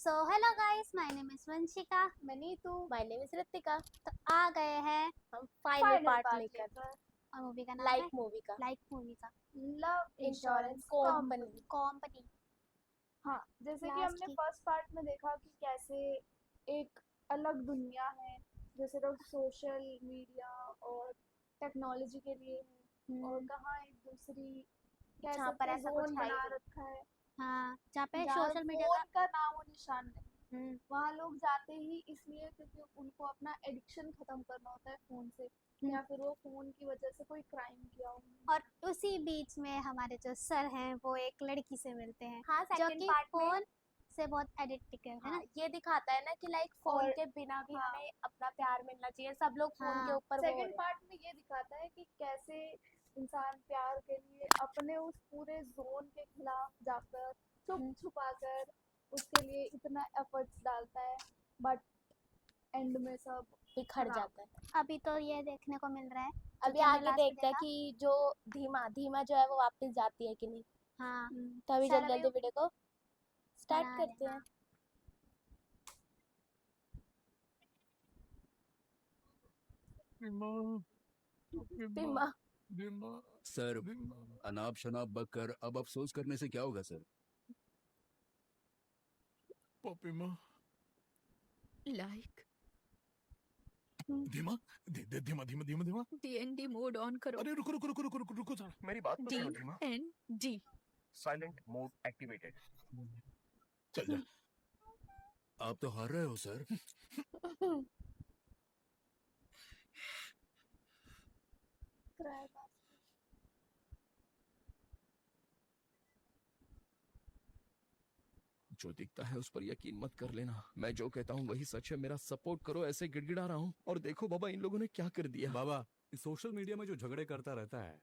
So hello guys, my name is Vanshika. मैं Neetu. My name is Ritika. तो आ गए हैं हम फाइनल पार्ट लेकर और मूवी का नाम लाइक है मूवी का लाइक मूवी का लव इंश्योरेंस कंपनी। कंपनी। हाँ, जैसे कि Last हमने की। फर्स्ट पार्ट में देखा कि कैसे एक अलग दुनिया है जो सिर्फ सोशल मीडिया और टेक्नोलॉजी के लिए है, और कहाँ एक दूसरी कह जहाँ पर सकते हैं ऐसा कुछ जोन है ही बना नहीं। रखा है हाँ, जहाँ पे जहाँ सोशल मीडिया फोन का नामो निशान नहीं। का। वहाँ लोग जाते ही इसलिए क्योंकि उनको अपना एडिक्शन खत्म करना होता है फोन से, या फिर वो फोन की वजह से कोई क्राइम किया हो। और उसी बीच में हमारे जो सर हैं वो एक लड़की से मिलते हैं हाँ, जो सेकंड कि पार्ट में फोन से बहुत एडिक्टेड है ना। ये दिखाता है ना कि लाइक फोन और के बिना भी हाँ, हमें अपना प्यार मिलना चाहिए। सब लोग फोन के हाँ, ऊपर वो हो सेकंड रहे पार्ट में ये दिखाता है कि कैसे इंसान प्यार के लिए अपने उस पूरे जोन के खिलाफ जाकर छुप छुपा कर उसके लिए इतना एफर्ट्स डालता है, बट एंड में सब बिखर खराब। जाता है। अभी तो ये देखने को मिल रहा है अभी क्योंकि हमने आगे लास्ट में देखते हैं देखा। कि जो धीमा जो है वो वापस जाती है कि नहीं। हाँ, तो अभी सर जल्दी अभी जल्दी वीडियो को स्टार्ट बना रहे करते हैं। हाँ। बिम्मा सर, अनाप शनाप बककर अब अफसोस करने से क्या होगा सर? पपिमा लाइक धीमा धीमा धीमा धीमा धीमा। डीएनडी मोड ऑन करो। अरे रुको रुको रुको रुको रुको रुको जरा, मेरी बात तो सुनो धीमा। DND silent mode activated. चल जा। आप तो हार रहे हो सर। जो दिखता है उस पर यकीन मत कर लेना। मैं जो कहता हूँ वही सच है। मेरा सपोर्ट करो। ऐसे गिड़गिड़ा रहा हूँ और देखो बाबा इन लोगों ने क्या कर दिया। बाबा, इस सोशल मीडिया में जो झगड़े करता रहता है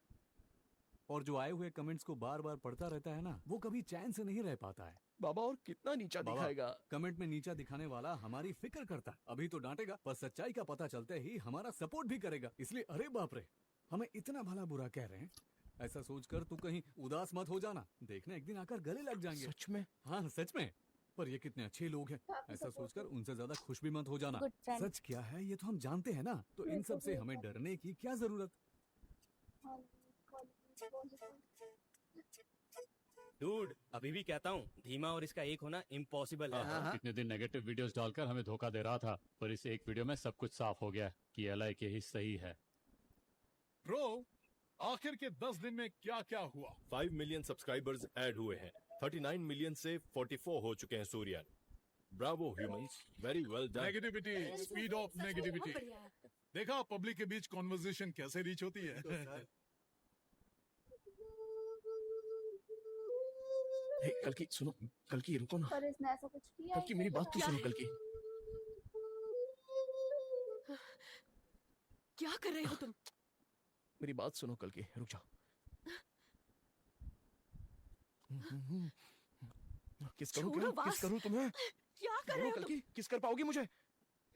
और जो आए हुए कमेंट्स को बार बार पढ़ता रहता है ना, वो कभी चैन से नहीं रह पाता है। बाबा और कितना नीचा बाबा, दिखाएगा? कमेंट में नीचा दिखाने वाला हमारी फिक्र करता है। अभी तो डांटेगा, पर सच्चाई का पता चलते ही हमारा सपोर्ट भी करेगा। इसलिए अरे बाप रे, हमें इतना भला बुरा कह रहे हैं। ऐसा सोचकर तू कहीं उदास मत हो जाना। देखना एक दिन आकर गले लग जाएंगे। सच में? हाँ सच में। पर ये कितने अच्छे लोग हैं, ऐसा सोचकर उनसे ज्यादा खुश भी मत हो जाना। Good friend. सच क्या है ये तो हम जानते हैं ना, तो इन सब से हमें डरने की क्या जरूरत। डूड, अभी भी कहता हूँ धीमा और इसका एक होना इम्पॉसिबल है। इतने दिन नेगेटिव वीडियोस डालकर हमें धोखा दे रहा था, पर इस एक वीडियो में सब कुछ साफ हो गया कि एलआई के ही सही है। ब्रो, आखिर के 10 दिन में क्या क्या हुआ? 5 मिलियन सब्सक्राइबर्स ऐड हुए हैं। 39 मिलियन से 44 हो चुके हैं Suryan. Bravo humans, very well done. Negativity, speed of negativity. देखा पब्लिक के बीच कॉन्वर्सेशन कैसे रीच होती है। हे, कल की सुनो, कल की रुको ना। पर इसने ऐसा कुछ किया कल की मेरी बात तो सुनो। कल की क्या कर रहे हो तुम? मेरी बात सुनो। कल की रुक जाओ। किस करूं? छोड़ो क्या? किस बस। करूं तुम्हें? क्या कर रहे बोलो हो कल तुम? की, किस कर पाओगी मुझे?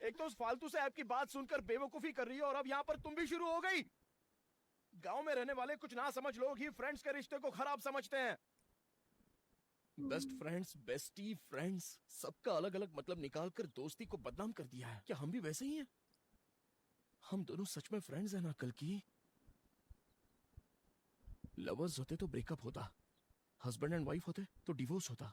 एक तो उस फालतू से ऐप की बात सुनकर बेवकूफी कर रही हो और अब यहाँ पर तुम भी शुरू हो गई। गांव में रहने वाले कुछ ना समझ लोग ही फ्रेंड्स के रिश्ते को खराब समझते हैं। बेस्ट फ्रेंड्स, बेस्टी फ्रेंड्स, सबका अलग अलग मतलब निकालकर दोस्ती को बदनाम कर दिया है। क्या हम भी वैसे ही हैं? हम दोनों सच में फ्रेंड्स हैं ना? कल की लवर्स होते तो ब्रेकअप होता, हस्बैंड एंड वाइफ होते तो डिवोर्स होता,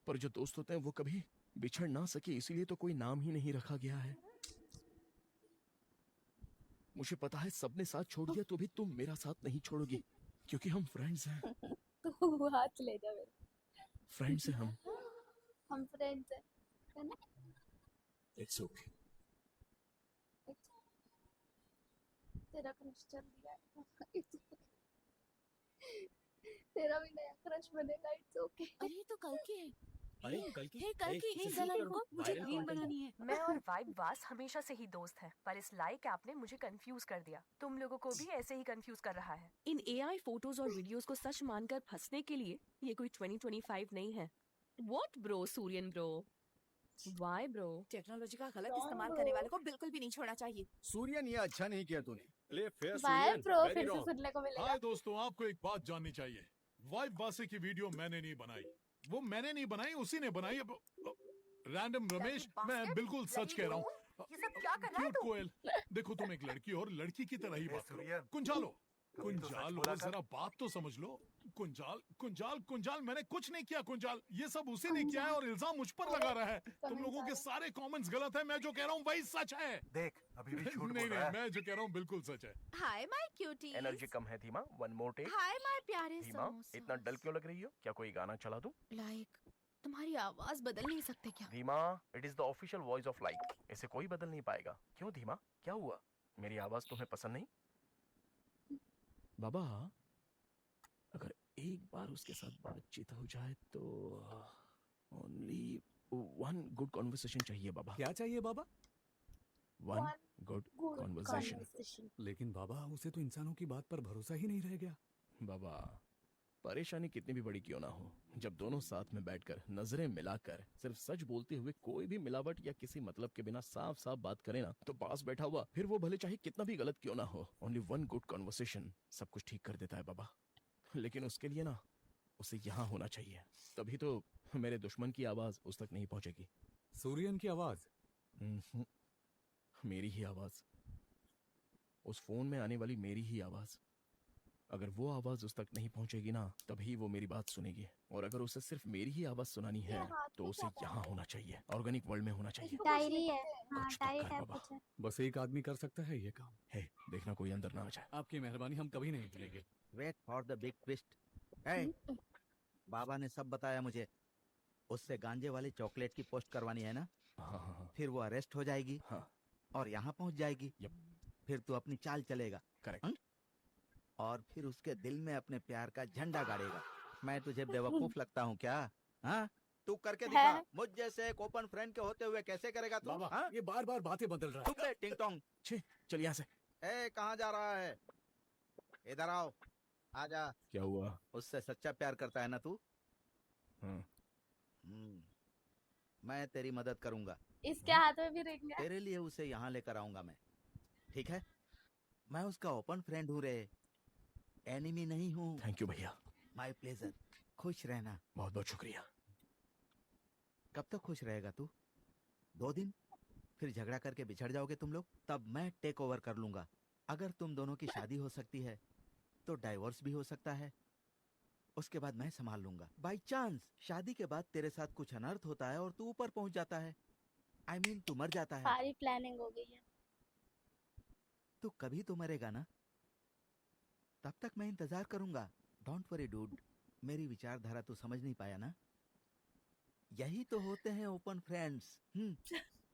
पर जो दोस्त होते हैं वो कभी बिछड़ ना सके, इसीलिए तो कोई नाम ही नहीं रखा गया है। मुझे पता है सबने साथ छोड़ दिया तो भी तुम मेरा साथ नहीं छोड़ोगी, क्योंकि हम फ्रेंड्स हैं। तू हाथ ले जा मेरे। फ्रेंड्स हैं हम। हम फ्रेंड्स हैं, है ना? It's okay. तेरा क्रश चल दिया है। It's okay. तेरा भी नया क्रश बनेगा। It's okay. अरे तो कल की है। अरे कल की, कल की इसे जरा shoot रुको, करो। मुझे Viral रील content बनानी है। मैं और वाइब वास हमेशा से ही दोस्त हैं, पर इस लाइक ऐप ने मुझे कंफ्यूज कर दिया। तुम लोगों को भी ऐसे ही कंफ्यूज कर रहा है। इन एआई फोटोज और वीडियोस को सच मानकर फंसने के लिए ये कोई 2025 नहीं है। What bro, Suryan bro? Why bro? Technology का गलत इस्तेमाल करने वाले को बिल्कुल भी नहीं छोड़ना चाहिए। सूर्यन, ये अच्छा नहीं किया तूने। Play fair by Suryan, pro, very फिर से रॉन्ग। सुनने को मिलेगा। हाय दोस्तों, आपको एक बात जाननी चाहिए। वाइफ बासे की वीडियो मैंने नहीं बनाई, वो मैंने नहीं बनाई, उसी ने बनाई। अब रैंडम रमेश, मैं बिल्कुल सच कह रहा हूँ। ये सब क्या कर रहा है क्यूट तू? कोयल, देखो तुम एक लड़की और लड़की की तरह ही बात करो। कुंजालो, जरा बात तो समझ लो। कुंजाल, मैंने कुछ नहीं किया। कुंजाल, ये सब उसी ने किया है और इल्जाम मुझ पर लगा रहा है। तुम लोगों के सारे कमेंट्स गलत है। मैं जो कह रहा हूँ वही सच है। देख, अभी भी झूठ नहीं बोल रहा है। मैं जो कह रहा हूँ बिल्कुल सच है। Hi my cutie. एनर्जी कम है धीमा, one more take. Hi my प्यारे धीमा, समोसा। इतना डल क्यों लग रही हो? क्या कोई गाना चला दूं? लाइक तुम्हारी आवाज बदल नहीं सकते क्या? धीमा, it is the official voice of like. इसे कोई बदल नहीं पाएगा। क्यों धीमा, क्या हुआ? मेरी आवाज तुम्हें पसंद नहीं? बाबा, अगर एक बार उसके साथ बातचीत हो जाए तो ओनली वन गुड कॉन्वर्सेशन चाहिए बाबा। क्या चाहिए बाबा? One good conversation. लेकिन बाबा, उसे तो इंसानों की बात पर भरोसा ही नहीं रह गया। बाबा, परेशानी कितनी भी बड़ी क्यों ना हो, जब दोनों साथ में बैठकर नजरें मिलाकर सिर्फ सच बोलते हुए कोई भी मिलावट या किसी मतलब के बिना साफ साफ बात करे ना, तो पास बैठा हुआ फिर वो भले चाहे कितना भी गलत क्यों ना हो, ओनली वन गुड कॉन्वर्सेशन सब कुछ ठीक कर देता है बाबा। लेकिन उसके लिए ना उसे यहाँ होना चाहिए, तभी तो मेरे दुश्मन की आवाज उस तक नहीं पहुंचेगी। सूर्यन की आवाज? मेरी ही आवाज, उस फोन में आने वाली मेरी ही आवाज। अगर वो आवाज उस तक नहीं पहुंचेगी ना, तभी वो मेरी बात सुनेगी। और अगर उसे सिर्फ मेरी ही आवाज सुनानी है तो उसे यहाँ होना चाहिए, ऑर्गेनिक वर्ल्ड में होना चाहिए। डायरी है, हाँ कुछ तो डायरी कर टाइप बाबा। कुछ है। बस एक आदमी कर सकता है ये काम। है, देखना कोई अंदर ना आ जाए। आपकी मेहरबानी, हम कभी नहीं भूलेंगे। Wait for the big twist. बाबा ने सब बताया मुझे। उससे गांजे वाली चॉकलेट की पोस्ट करवानी है ना? हाँ। फिर वो अरेस्ट हो जाएगी। हाँ। और यहाँ पहुँच जाएगी। फिर तू अपनी चाल चलेगा। करेक्ट। और फिर उसके दिल में अपने प्यार का झंडा गाड़ेगा। मैं तुझे बेवकूफ लगता हूँ क्या? हाँ, तू करके दिखा। मुझ जैसे एक ओपन फ्रेंड के होते हुए कैसे करेगा तू? बाबा, हाँ? ये बार बार बातें बदल रहा चुप रहे टिंग टोंग। चल यहाँ से। कहाँ जा रहा है? इधर आओ, आजा। क्या हुआ? उससे सच्चा प्यार करता है ना तू? मैं तेरी मदद करूंगा। इसके हाथ में भी रिंग है। तेरे लिए उसे यहाँ लेकर आऊंगा मैं, ठीक है? मैं उसका ओपन फ्रेंड हूँ रे, एनिमी नहीं हूँ। थैंक यू भैया। My pleasure. खुश रहना। बहुत बहुत शुक्रिया। कब तक खुश रहेगा तू? 2 दिन? फिर झगड़ा करके बिछड़ जाओगे तुम लोग, तब मैं टेक ओवर कर लूंगा। अगर तुम दोनों की शादी हो सकती है तो डाइवोर्स भी हो सकता है। उसके बाद मैं संभाल लूंगा। बाई चांस शादी के बाद तेरे साथ कुछ अनर्थ होता है और तू ऊपर पहुंच जाता है, I mean, तू मर जाता है, सारी प्लानिंग हो गई है। तो कभी तो मरेगा ना? तब तक मैं इंतजार करूंगा। डोंट वरी डूड, मेरी विचारधारा तू समझ नहीं पाया ना? यही तो होते हैं ओपन फ्रेंड्स।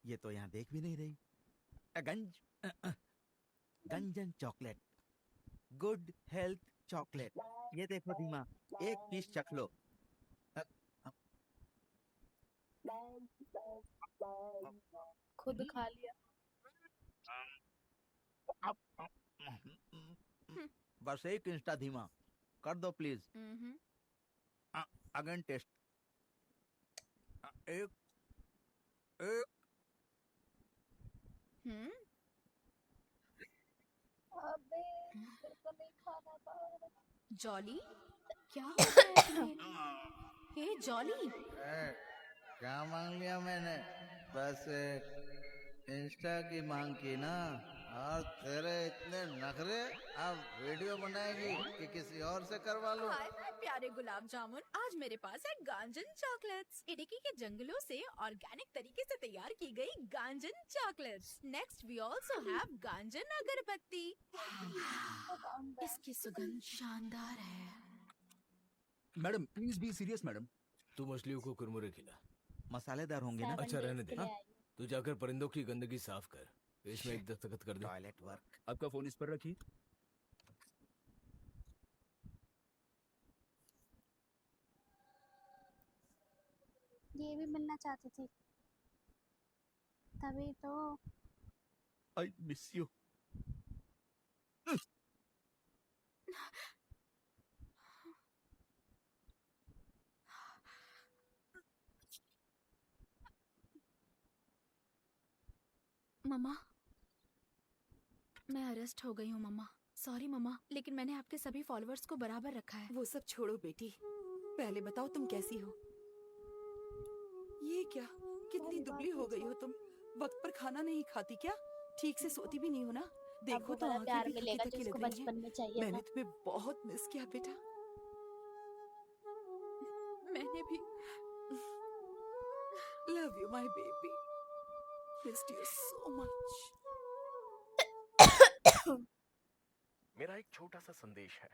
ये तो यहाँ देख भी नहीं रही। गंजन चॉकलेट, गुड हेल्थ चॉकलेट। ये देखो धीमा, एक पीस चख लो। खुद खा लिया। बस एक इंस्टा धीमा कर दो प्लीज। Again test. एक अबे तेरे को नहीं खाना था। जॉली, क्या हो रहा है तुम्हें? हे जॉली, क्या मांग लिया मैंने? बस एक इंस्टा की मांग की ना, और तेरे इतने नखरे। अब वीडियो बनाएगी कि किसी और से करवा लूं? हाय मेरे प्यारे गुलाब जामुन, आज मेरे पास है गांजन चॉकलेट्स। इडुक्की के जंगलों से ऑर्गेनिक तरीके से तैयार की गई गांजन chocolates. Next we also have गांजन अगरबत्ती। इसकी सुगंध शानदार है। Madam please be serious madam. तू मछलियों को कुरमुरे खिला। मसालेदार होंगे ना? अच्छा रहने दे। तू जाकर परिंदों की गंदगी साफ कर। इसमें एक दस्तखत कर दे। Toilet work. आपका फोन इस पर रखिए। ये भी मिलना चाहती थी, तभी तो। I miss you. मम्मा, मैं अरेस्ट हो गई हूँ मम्मा। सॉरी मम्मा, लेकिन मैंने आपके सभी फॉलोअर्स को बराबर रखा है। वो सब छोड़ो बेटी, पहले बताओ तुम कैसी हो? ये क्या? कितनी दुबली हो गई हो तुम। वक्त पर खाना नहीं खाती क्या? ठीक से सोती भी नहीं हो ना? देखो तो बड़ा आंखें प्यार भी मिलेगा थकी-थकी जिसको लग रही बचपन हैं। में चाहिए मैंने था। तुम्हें बहुत मिस किया बेटा। मैंने भी। Love you my baby. Missed you so much. मेरा एक छोटा सा संदेश है।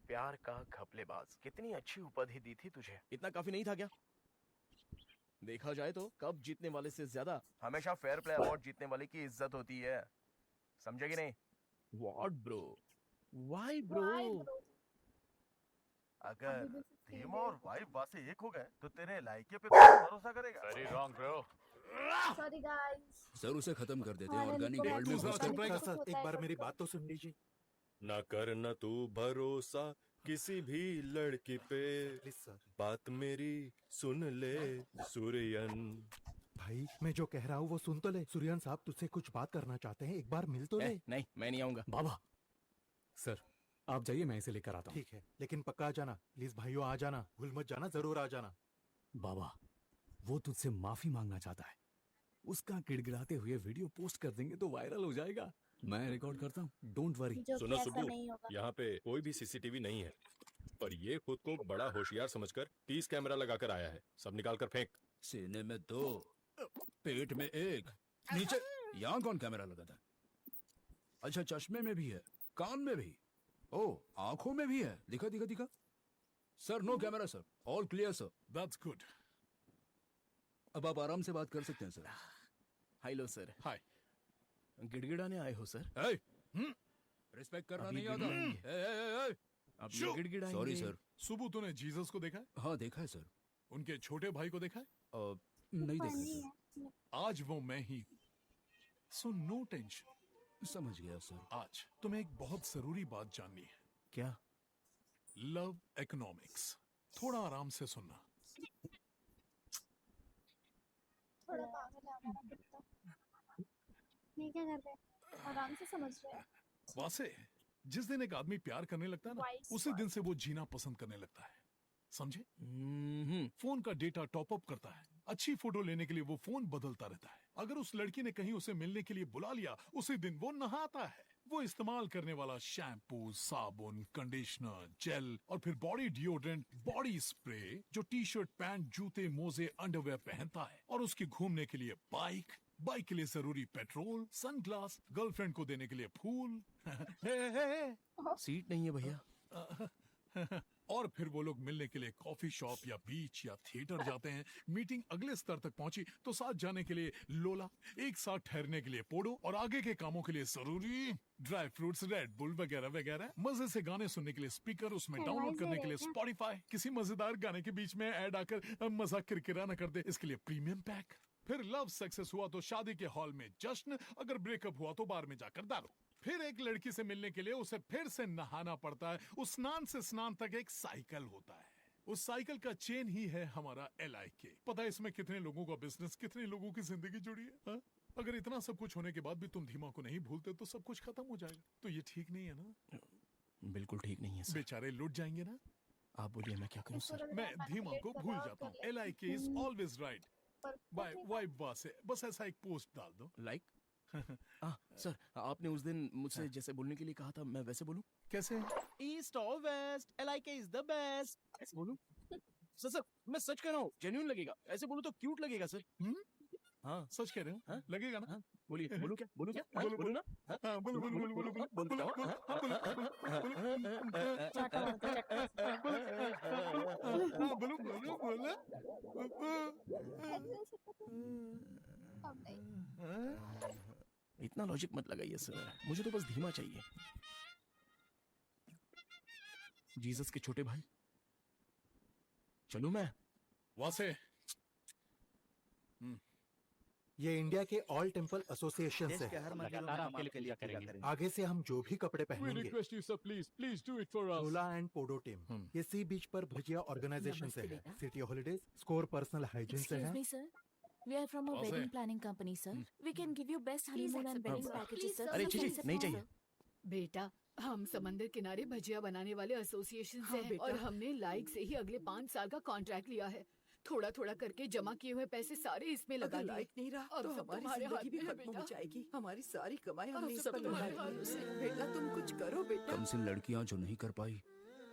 प्यार का घपलेबाज, कितनी अच्छी उपाधि दी थी तुझे। इतना काफी नहीं था क्या? देखा जाए तो कप जीतने वाले से ज्यादा हमेशा फेयर प्ले अवार्ड जीतने वाले की इज्जत होती है। समझे कि नहीं? What bro? Why bro? अगर धीमा और वाइब वासे एक हो गए तो तेरे लाइके पे कौन भरोसा करेगा? Very wrong bro. Sorry guys. Sir उसे खत्म कर देते हैं हमारे ऑर्गेनिक लिए वर्ल्ड में तो घुस पता नहीं कर। कैसे होता एक है बार मेरी सबको। बात तो सुन लीजिए। ना करना तू भरोसा किसी भी लड़की पे, बात मेरी सुन ले सूर्यन। भाई मैं जो कह रहा हूँ वो सुन तो ले। सूर्यन साहब तुझसे कुछ बात करना चाहते हैं, एक बार मिल तो ले। नहीं, मैं नहीं आऊंगा। बाबा सर आप जाइए, मैं इसे लेकर आता हूँ। ठीक है, लेकिन पक्का आ जाना प्लीज भाइयों, आ जाना, भूल मत जाना, जरूर आ जाना। बाबा वो तुझसे माफी मांगना चाहता है। उसका गिड़गिड़ाते हुए वीडियो पोस्ट कर देंगे तो वायरल हो जाएगा। मैं रिकॉर्ड करता हूँ, डोंट वरी। सुनो सुब्बू, यहाँ पे कोई भी सीसीटीवी नहीं है, पर ये खुद को बड़ा होशियार समझकर 30 कैमरा लगाकर आया है। सब निकाल कर फेंक। सीने में 2, पेट में 1, नीचे। यहाँ कौन कैमरा लगाता है? अच्छा चश्मे में भी है, कान में भी, ओ आंखों में भी है। दिखा दिखा दिखा। Sir no camera sir, all clear sir. That's good. अब आप आराम से बात कर सकते हैं सर। Hello sir. हाय। गिड़गिड़ाने आए हो सर? रिस्पेक्ट करना अभी नहीं आता। गिड़गिड़ाएंगे। अब ये गिड़गिड़ाएंगे। Sorry sir. सुबह तूने जीसस को देखा है? हाँ देखा है सर। उनके छोटे भाई को देखा है? नहीं देखा सर। आज वो मैं ही हूँ। So no tension. समझ गया सर। आज तुम्हें एक बहुत जरूरी बात जाननी है। क्या? Love economics. थोड़ा आराम से सुनना। थोड़ा पागल है हमारा कुत्ता। नहीं क्या कर रहे हैं? आराम से समझ रहे हैं। वासे जिस दिन एक आदमी प्यार करने लगता है ना, Wise उसी दिन से वो जीना पसंद करने लगता है। समझे? फोन का डेटा टॉप अप करता है। अच्छी फोटो लेने के लिए वो फोन बदलता रहता है। अगर उस लड़की ने कहीं उसे मिलने के लिए बुला लिया, उसी दिन वो नहाता है। वो इस्तेमाल करने वाला शैम्पू, साबुन, कंडीशनर, जेल और फिर बॉडी डिओड्रेंट, बॉडी स्प्रे, जो टी शर्ट, पैंट, जूते, मोजे, अंडरवेयर पहनता है, और उसकी घूमने के लिए बाइक, बाइक के लिए जरूरी पेट्रोल, सनग्लास, गर्लफ्रेंड को देने के लिए फूल। सीट नहीं है भैया। और फिर वो लोग मिलने के लिए कॉफी शॉप या बीच या थिएटर जाते हैं। मीटिंग अगले स्तर तक पहुंची तो साथ जाने के लिए लोला, एक साथ ठहरने के लिए पोडो, और आगे के कामों के लिए जरूरी ड्राई फ्रूट्स, रेड बुल वगैरह वगैरह। मजे से गाने सुनने के लिए स्पीकर, उसमें डाउनलोड करने के लिए स्पॉटिफाई। किसी मजेदार गाने के बीच में ऐड आकर मजा किरकिरा न कर दे, इसके लिए प्रीमियम पैक। फिर लव सक्सेस हुआ तो शादी के हॉल में जश्न, अगर ब्रेकअप हुआ तो बार में जाकर दारू। फिर एक लड़की से मिलने के लिए उसे फिर से नहाना पड़ता है। उस स्नान से स्नान तक एक साइकिल होता है। उस साइकिल का चेन ही है हमारा LIK। पता है इसमें कितने लोगों का बिजनेस, कितने लोगों की जिंदगी जुड़ी है? हा? अगर इतना सब कुछ होने के बाद भी तुम धीमा को नहीं भूलते तो सब कुछ खत्म हो जाएगा। तो ये ठीक नहीं है ना? बिल्कुल ठीक नहीं है सर। बेचारे लुट जाएंगे ना। आप बोलिए मैं क्या करूं सर? मैं धीमा को भूल जाता हूँ। LIK is always right. By vibe वासे, बस ऐसा एक पोस्ट डाल दो। लाइक सर, आपने उस दिन मुझसे जैसे बोलने के लिए कहा था, मैं वैसे बोलूं? कैसे? ईस्ट और west, LIK is the best. ऐसे बोलूं? सर मैं सच कह रहा हूँ, जेन्युइन लगेगा। ऐसे बोलूं तो क्यूट लगेगा सर। हाँ सच कह रहे हो? लगेगा ना? बोलिए, बोलूं क्या? बोलूं क्या? बोलो, बोलूं ना? हाँ बोलो बोलो बोलो बोलो बोलो बोलो बोलो बोलो। इतना लॉजिक मत लगाइए सर, मुझे तो बस धीमा चाहिए। जीसस के छोटे भाई, चलूं मैं? वासे ये इंडिया के ऑल टेम्पल एसोसिएशन से है। लगातार आपके लिए पूजा करेंगे। आगे से हम जो भी कपड़े We पहनेंगे, request you sir, please do it for us. लोला एंड पोडो टीम ये सी बीच पर भजिया ऑर्गेनाइजेशन से है। City holidays score personal hygiene से है। Excuse me, sir. We are from a Boss wedding है। planning company, sir. We can give you best honeymoon and wedding packages, sir. अरे Please Chichi accept नहीं our चाहिए। बेटा हम समंदर किनारे भजिया बनाने वाले एसोसिएशन से हैं और हमने लाइक से ही अगले 5 साल का कॉन्ट्रैक्ट लिया है। थोड़ा थोड़ा करके जमा किए हुए पैसे सारे इसमें लगा अगर दिए। लायक नहीं रहा अब तो सब हमारी तुम्हारे हाथ जिंदगी भी में है, खत्म हो बेटा। जाएगी। हमारी सारी कमाई अब हमने इस सब पर तुम्हारे लगा दी हाथों से। है। बेटा तुम कुछ करो बेटा। कम से लड़कियां जो नहीं कर पाई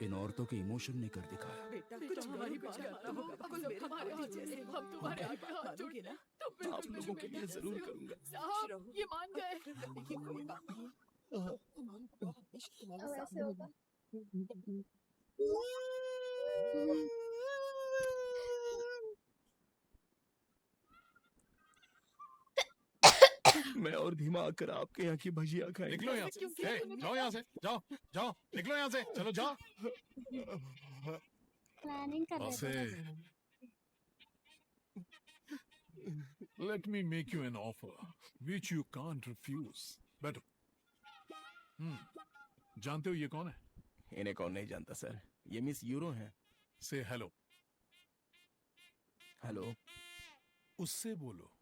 इन औरतों के इमोशन ने कर दिखाया। बेटा बेटा, कुछ हमारी नहीं बेटा, जाता होगा हम कुछ सब मेरे तुम्हारे भाभी हाथ में जैसे हैं, हम तुम्हारे मेरी हाथ में बात हाथ मानोगे जोड़ते ना? हैं। तुम बिल्कुल आप मुझे लोगों के बेटा लिए जरूर जैसे हो। करूंगा। साहब ये मान गए। देखिए कोई बात नहीं हमेशा तुम्हारे अब ऐसे सामने होगा। मैं और धीमा आकर आपके यहाँ की भजिया खाएंगे। निकलो यहाँ से। जाओ यहाँ से, जाओ जाओ, निकलो यहाँ से, चलो जाओ। प्लानिंग कर रहे Bosse, थे। let me make you an offer which you can't refuse. बैठो। जानते हो ये कौन है? इन्हें कौन नहीं जानता सर, ये मिस यूरो हैं। से हेलो। हेलो। उससे बोलो।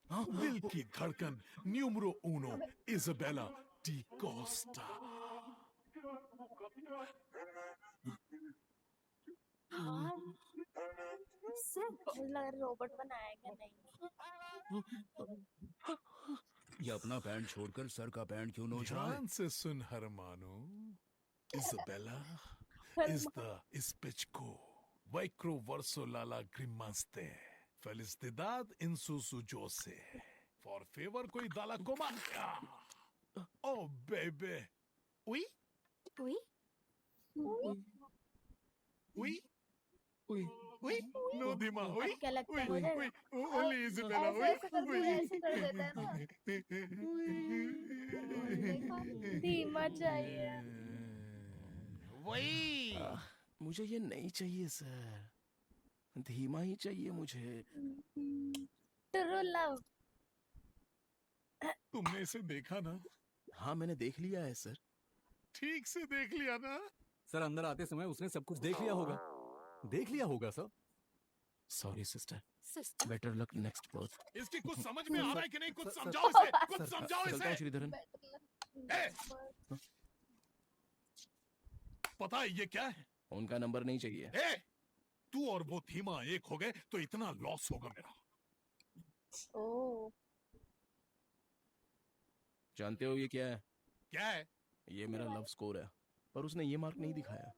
दिल की धड़कन न्यूमरो उनो इजाबेला डी कोस्टा। रोबोट बनाया क्या नहीं? ये अपना पैंट छोड़कर सर का पैंट क्यों नोच रहा है? ध्यान से सुन हरमानो। Isabella is the spicco Vicro verso lala grimaste felicidad in sus jose for favor koi dala coma. Oh baby, oui, Oui? oui, oui, oui, no Dima, oui, अब क्या लगता है oui, मुझे? oui, only Isabella, ऐसे oui, ऐसे करके ऐसे कर देते हैं ना। oui. धीमा चाहिए। वही मुझे ये नहीं चाहिए सर, धीमा ही चाहिए मुझे। True love. तुमने इसे देखा ना? हाँ मैंने देख लिया है सर। ठीक से देख लिया ना? सर अंदर आते समय उसने सब कुछ देख लिया होगा। देख लिया होगा sir. Sorry sister, sister. Better luck next birth. इसकी कुछ समझ में आ रहा है कि नहीं? कुछ समझाओ इसे, कुछ समझाओ चलता हूँ इसे। श्रीधरन। पता है ये क्या है? उनका नंबर नहीं चाहिए। ए, तू और वो धीमा एक हो गए तो इतना लॉस होगा मेरा। ओह। जानते हो ये क्या है? क्या है? ये मेरा लव स्कोर है, पर उसने ये मार्क नहीं दिखाया,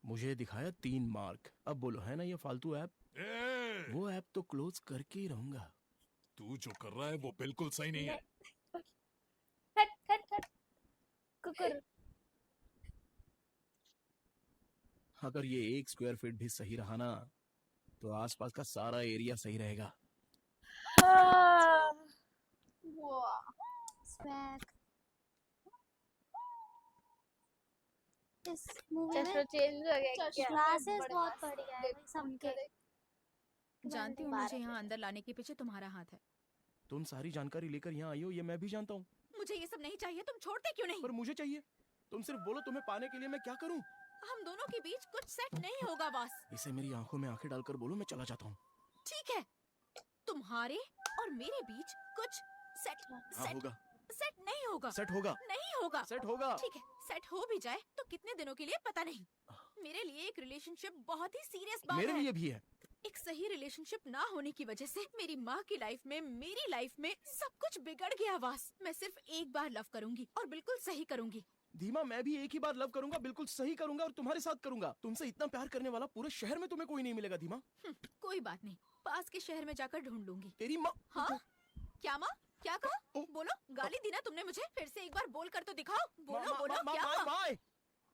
मुझे दिखाया 3 मार्क। अब बोलो है ना ये फालतू ऐप? वो ऐप तो क्लोज करके ही रहूंगा। तू जो कर रहा है वो बिल्कुल सही नहीं है। हट हट हट। कुकुर। अगर ये 1 स्क्वायर फीट भी सही रहा ना, तो आसपास का सारा एरिया सही रहेगा। स्वैग। इस मूवी चश्मा में चेंज हो गया क्या? ग्लासेस बहुत बढ़िया है सबके। जानती हूँ मुझे यहाँ अंदर लाने के पीछे तुम्हारा हाथ है। तुम सारी जानकारी लेकर यहाँ आई हो, ये मैं भी जानता हूँ, मुझे ये सब नहीं चाहिए, तुम छोड़ते क्यों नहीं? पर मुझे चाहिए। तुम सिर्फ बोलो तुम्हें पाने के लिए मैं क्या करूँ। हम दोनों के बीच कुछ सेट नहीं होगा बॉस। इसे मेरी आंखों में आंखें डालकर बोलो मैं चला जाता हूँ। ठीक है, तुम्हारे और मेरे बीच कुछ सेट हाँ होगा, सेट नहीं होगा। सेट होगा, नहीं होगा। सेट होगा। ठीक है, सेट हो भी जाए तो कितने दिनों के लिए पता नहीं। मेरे लिए एक रिलेशनशिप बहुत ही सीरियस बात मेरे है। लिए भी है। एक सही रिलेशनशिप ना होने की वजह से मेरी माँ की लाइफ में, मेरी लाइफ में सब कुछ बिगड़ गया बॉस। मैं सिर्फ एक बार लव करूंगी और बिल्कुल सही करूंगी। धीमा, मैं भी एक ही बार लव करूंगा, बिल्कुल सही करूंगा और तुम्हारे साथ करूंगा। तुमसे इतना प्यार करने वाला पूरे शहर में तुम्हें कोई नहीं मिलेगा धीमा। कोई बात नहीं, पास के शहर में जाकर ढूंढ लूंगी। तेरी माँ। हाँ? क्या माँ? क्या कहा? बोलो, गाली दी ना तुमने मुझे? फिर से एक बार बोल कर तो दिखाओ। बोलो बोलो क्या हुआ?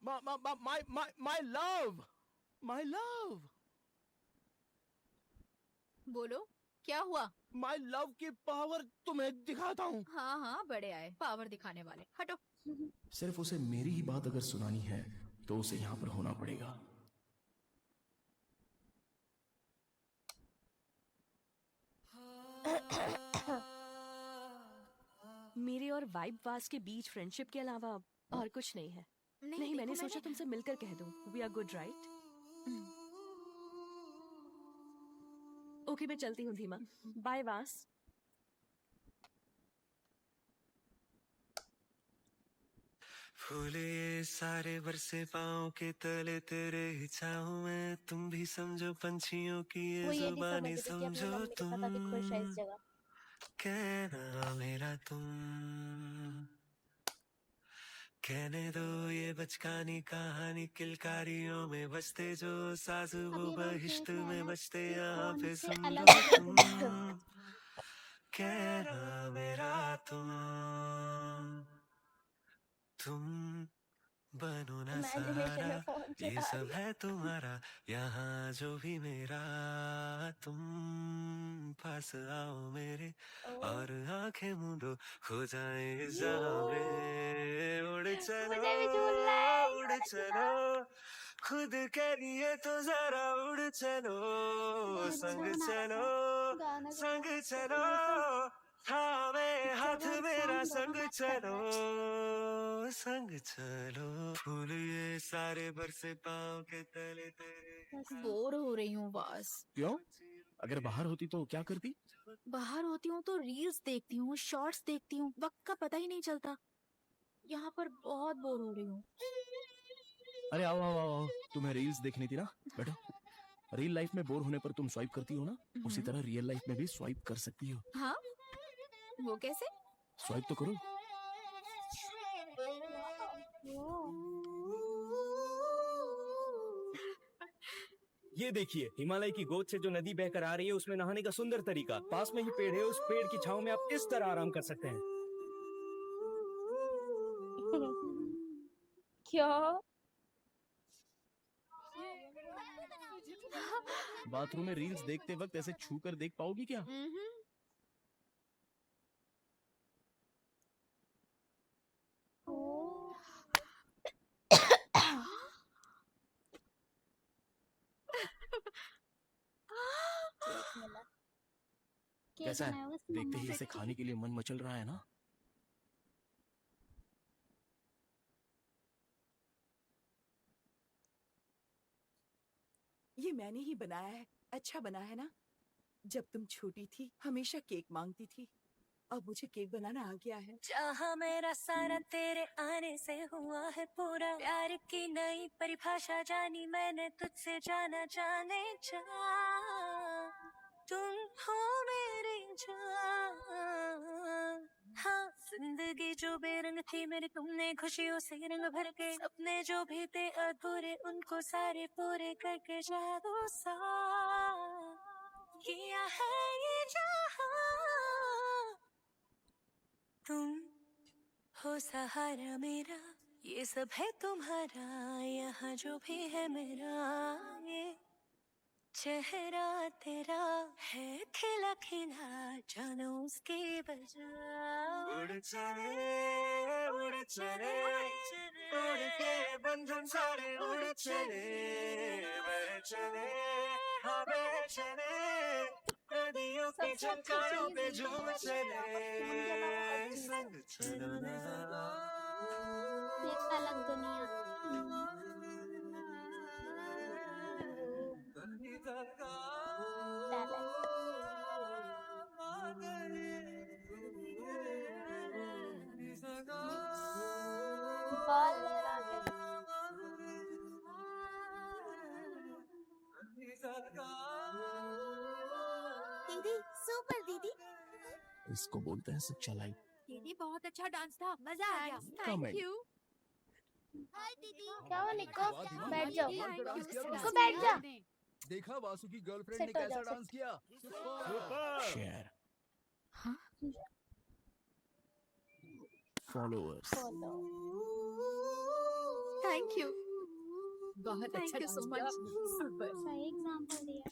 My love, my love. बोलो क्या हुआ? माय लव की पावर तुम्हें दिखाता हूँ। हाँ हाँ, बड़े आए पावर दिखाने वाले। हटो। सिर्फ उसे मेरी ही बात अगर सुनानी है तो उसे यहाँ पर होना पड़ेगा। मेरे और वाइब वास के बीच फ्रेंडशिप के अलावा और कुछ नहीं है। नहीं, मैंने सोचा तुमसे मिलकर कह दूं। We are good right? Okay, मैं चलती हूँ धीमा। बाय वास। फूल ये सारे बरसे पाँव के तले तेरे ही छाँव में, तुम भी समझो पंछियों की वो ये ये भी जुबानी समझ रही थी अपनी समझो मम्मी के तुम, साथ आके खुश है इस जगह। कहना मेरा तुम, कहने दो ये बचकानी कहानी, किलकारियों में बजते जो साज वो बहिश्त में बजते, यहाँ पे सुन लो तुम, कहना मेरा तुम बनो ना इमेजिनेशन सहारा, में फोन ये चला सब रही है तुम्हारा, यहाँ जो भी मेरा, तुम पास आओ मेरे और आंखें मूंदो, खो जाए जहाँ में, उड़ चलो मुझे भी झूलना है, उड़ चलो, खुद के लिए तो जरा उड़ चलो, संग चलो संग चलो, थामे हाथ मेरा संग चलो, संग चलो, फूल ये सारे बरसे पाँव के तले तेरे। बोर हो रही हूँ बस। क्यों? अगर बाहर होती तो क्या करती? बाहर होती हूँ तो रील्स देखती हूँ, शॉर्ट्स देखती हूँ, वक्त का पता ही नहीं चलता। यहाँ पर बहुत बोर हो रही हूँ। अरे आओ आओ आओ आओ, तुम्हें रील्स देखनी थी ना, बैठो। रियल लाइफ में बोर होने पर तुम स्वाइप करती हो ना, उसी तरह रियल लाइफ में भी स्वाइप कर सकती हो। हाँ? वो कैसे? स्वाइप तो करो। ये देखिए, हिमालय की गोद से जो नदी बहकर आ रही है, उसमें नहाने का सुंदर तरीका। पास में ही पेड़ है, उस पेड़ की छांव में आप इस तरह आराम कर सकते हैं। क्या? बाथरूम में रील्स देखते वक्त ऐसे छू कर देख पाओगी क्या? कैसा है? देखते ही इसे खाने के लिए मन मचल रहा है ना? ये मैंने ही बनाया है। अच्छा बना है ना? जब तुम छोटी थी हमेशा केक मांगती थी, अब मुझे केक बनाना आ गया है। जहाँ मेरा सारा तेरे आने से हुआ है पूरा, प्यार की नई परिभाषा जानी मैंने तुझसे, जाना जाने जा, तुम हो मेरी जान। हाँ, जिंदगी जो बेरंग थी मेरी, तुमने खुशियों से रंग भर के, सपने जो भी थे अधूरे उनको सारे पूरे करके, जादू सा किया है ये जहां, तुम हो सहारा मेरा, ये सब है तुम्हारा, यहाँ जो भी है मेरा, ये चेहरा तेरा है खिला खिला, जानो उसकी वजह। उड़ चले उड़ के बंधन सारे उड़ चले, बह चले हाँ बह चले, नदियों के चक्करों पे झूम चले, संग चलो ना। एक अलग दुनिया। दीदी, सुपर दीदी। इसको बोलते हैं सच्चा लाइफ। दीदी बहुत अच्छा डांस था, मजा आ गया। Comment. Thank you. हाय दीदी। क्या हुआ निको? बैठ जाओ। निको, निको बैठ जा। देखा वासु की गर्लफ्रेंड ने Sit हो कैसा जाओ, डांस sit। किया? शेयर। फॉलोअर्स। Thank you. बहुत अच्छा thank you so dance much. किया। सुपर। सही एग्जांपल दिया।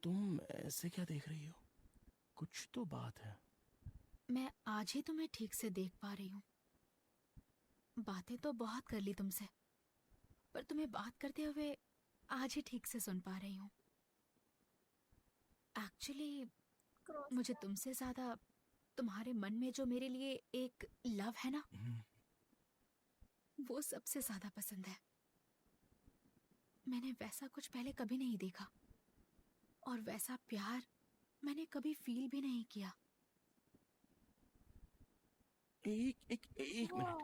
तुम ऐसे क्या देख रही हो? कुछ तो बात है। मैं आज ही तुम्हें ठीक से देख पा रही हूँ। बातें तो बहुत कर ली तुमसे, पर तुम्हें बात करते हुए आज ही ठीक से सुन पा रही हूँ। एक्चुअली मुझे तुमसे ज्यादा तुम्हारे मन में जो मेरे लिए एक लव है ना, वो सबसे ज्यादा पसंद है। मैंने वैसा कुछ पहले कभी नहीं देखा, और वैसा प्यार मैंने कभी फील भी नहीं किया। एक मिनट।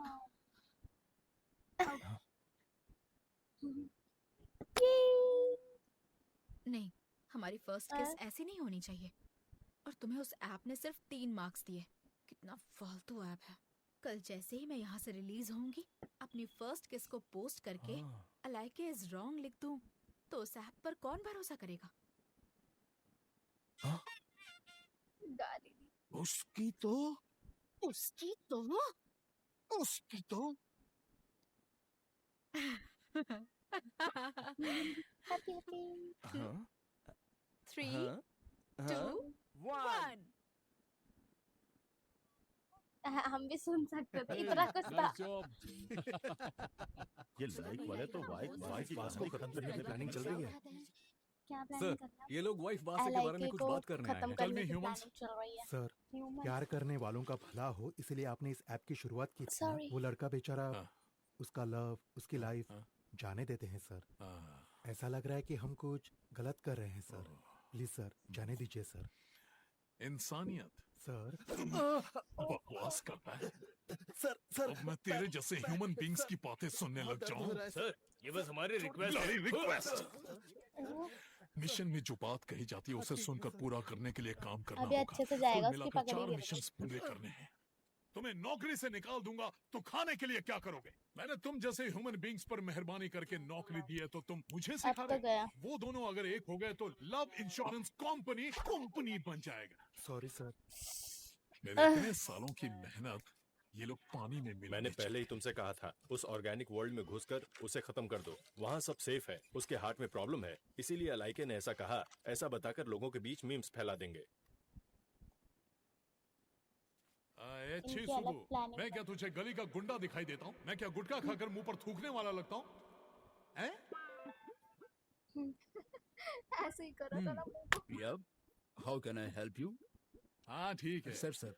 नहीं, हमारी फर्स्ट किस ऐसी नहीं होनी चाहिए। और तुम्हें उस ऐप ने सिर्फ 3 मार्क्स दिए। कितना फालतू ऐप है। कल जैसे ही मैं यहाँ से रिलीज होंगी, अपनी फर्स्ट किस को पोस्ट करके अलाइके इज रॉन्ग लिख दूं, तो उस ऐप पर कौन भरोसा करेगा? गाली दी। उसकी तो उसकी तो हैप्पी हैप्पी। हाँ 3, हाँ 2, 1। हम भी सुन सकते थे, इतना कुछ था। ये लाइक वाले तो वाइफ पास को खत्म करने की प्लानिंग चल रही है। क्या सर प्लानिंग कर रहे ये लोग वाइफ वासे के बारे में कुछ बात करने आए खत्म हैं। करने की प्लानिंग चल रही है। सर प्यार करने वालों का भला हो इसलिए आपने इस ऐप की शुरुआत की थी ना? Sorry. वो लड़का बेचारा उसका लव उसकी लाइफ जाने देते हैं सर। ऐसा लग रहा है कि हम कुछ गलत कर रहे हैं सर। प्लीज सर जाने दीजिए सर। इंसानियत सर बकवास करता है। सर अब मैं तेरे जैसे ह्यूमन बींग्स की बातें सुनने लग जाऊं। सर ये बस हमारी रिक्वेस्ट। मिशन में जो बात कही जाती है उसे सुनकर पूरा करने के लिए काम करना अभी होगा। अच्छे से जाएगा, कुल उसकी मिलाकर पकड़ 4 ही मिशन पूरे करने हैं। तुम्हें नौकरी से निकाल दूंगा तो खाने के लिए क्या करोगे? मैंने तुम जैसे ह्यूमन बींग्स पर मेहरबानी करके नौकरी दी है तो तुम मुझे सिखा अब तो रहे गया। हो। वो दोनों अगर एक हो गए तो लव इंश्योरेंस कंपनी बन जाएगा। Sorry sir. मेरे इतने सालों की मेहनत ये लोग पानी में मिल। मैंने पहले ही तुमसे कहा था उस ऑर्गेनिक वर्ल्ड में घुसकर उसे खत्म कर दो। वहाँ सब सेफ है। उसके हार्ट में प्रॉब्लम है, इसीलिए अलाइके ने ऐसा कहा। ऐसा बताकर लोगों के बीच मीम्स फैला देंगे। अच्छी इनकी अलग सुबह। प्लानिंग मैं क्या तुझे गली का गुंडा दिखाई देता हूँ? मैं क्या गुटखा खाकर मुंह पर थूकने वाला लगता हूँ? हैं? ऐसे ही करो तो ना मुंह को। Yup, how can I help you? हाँ ठीक है सर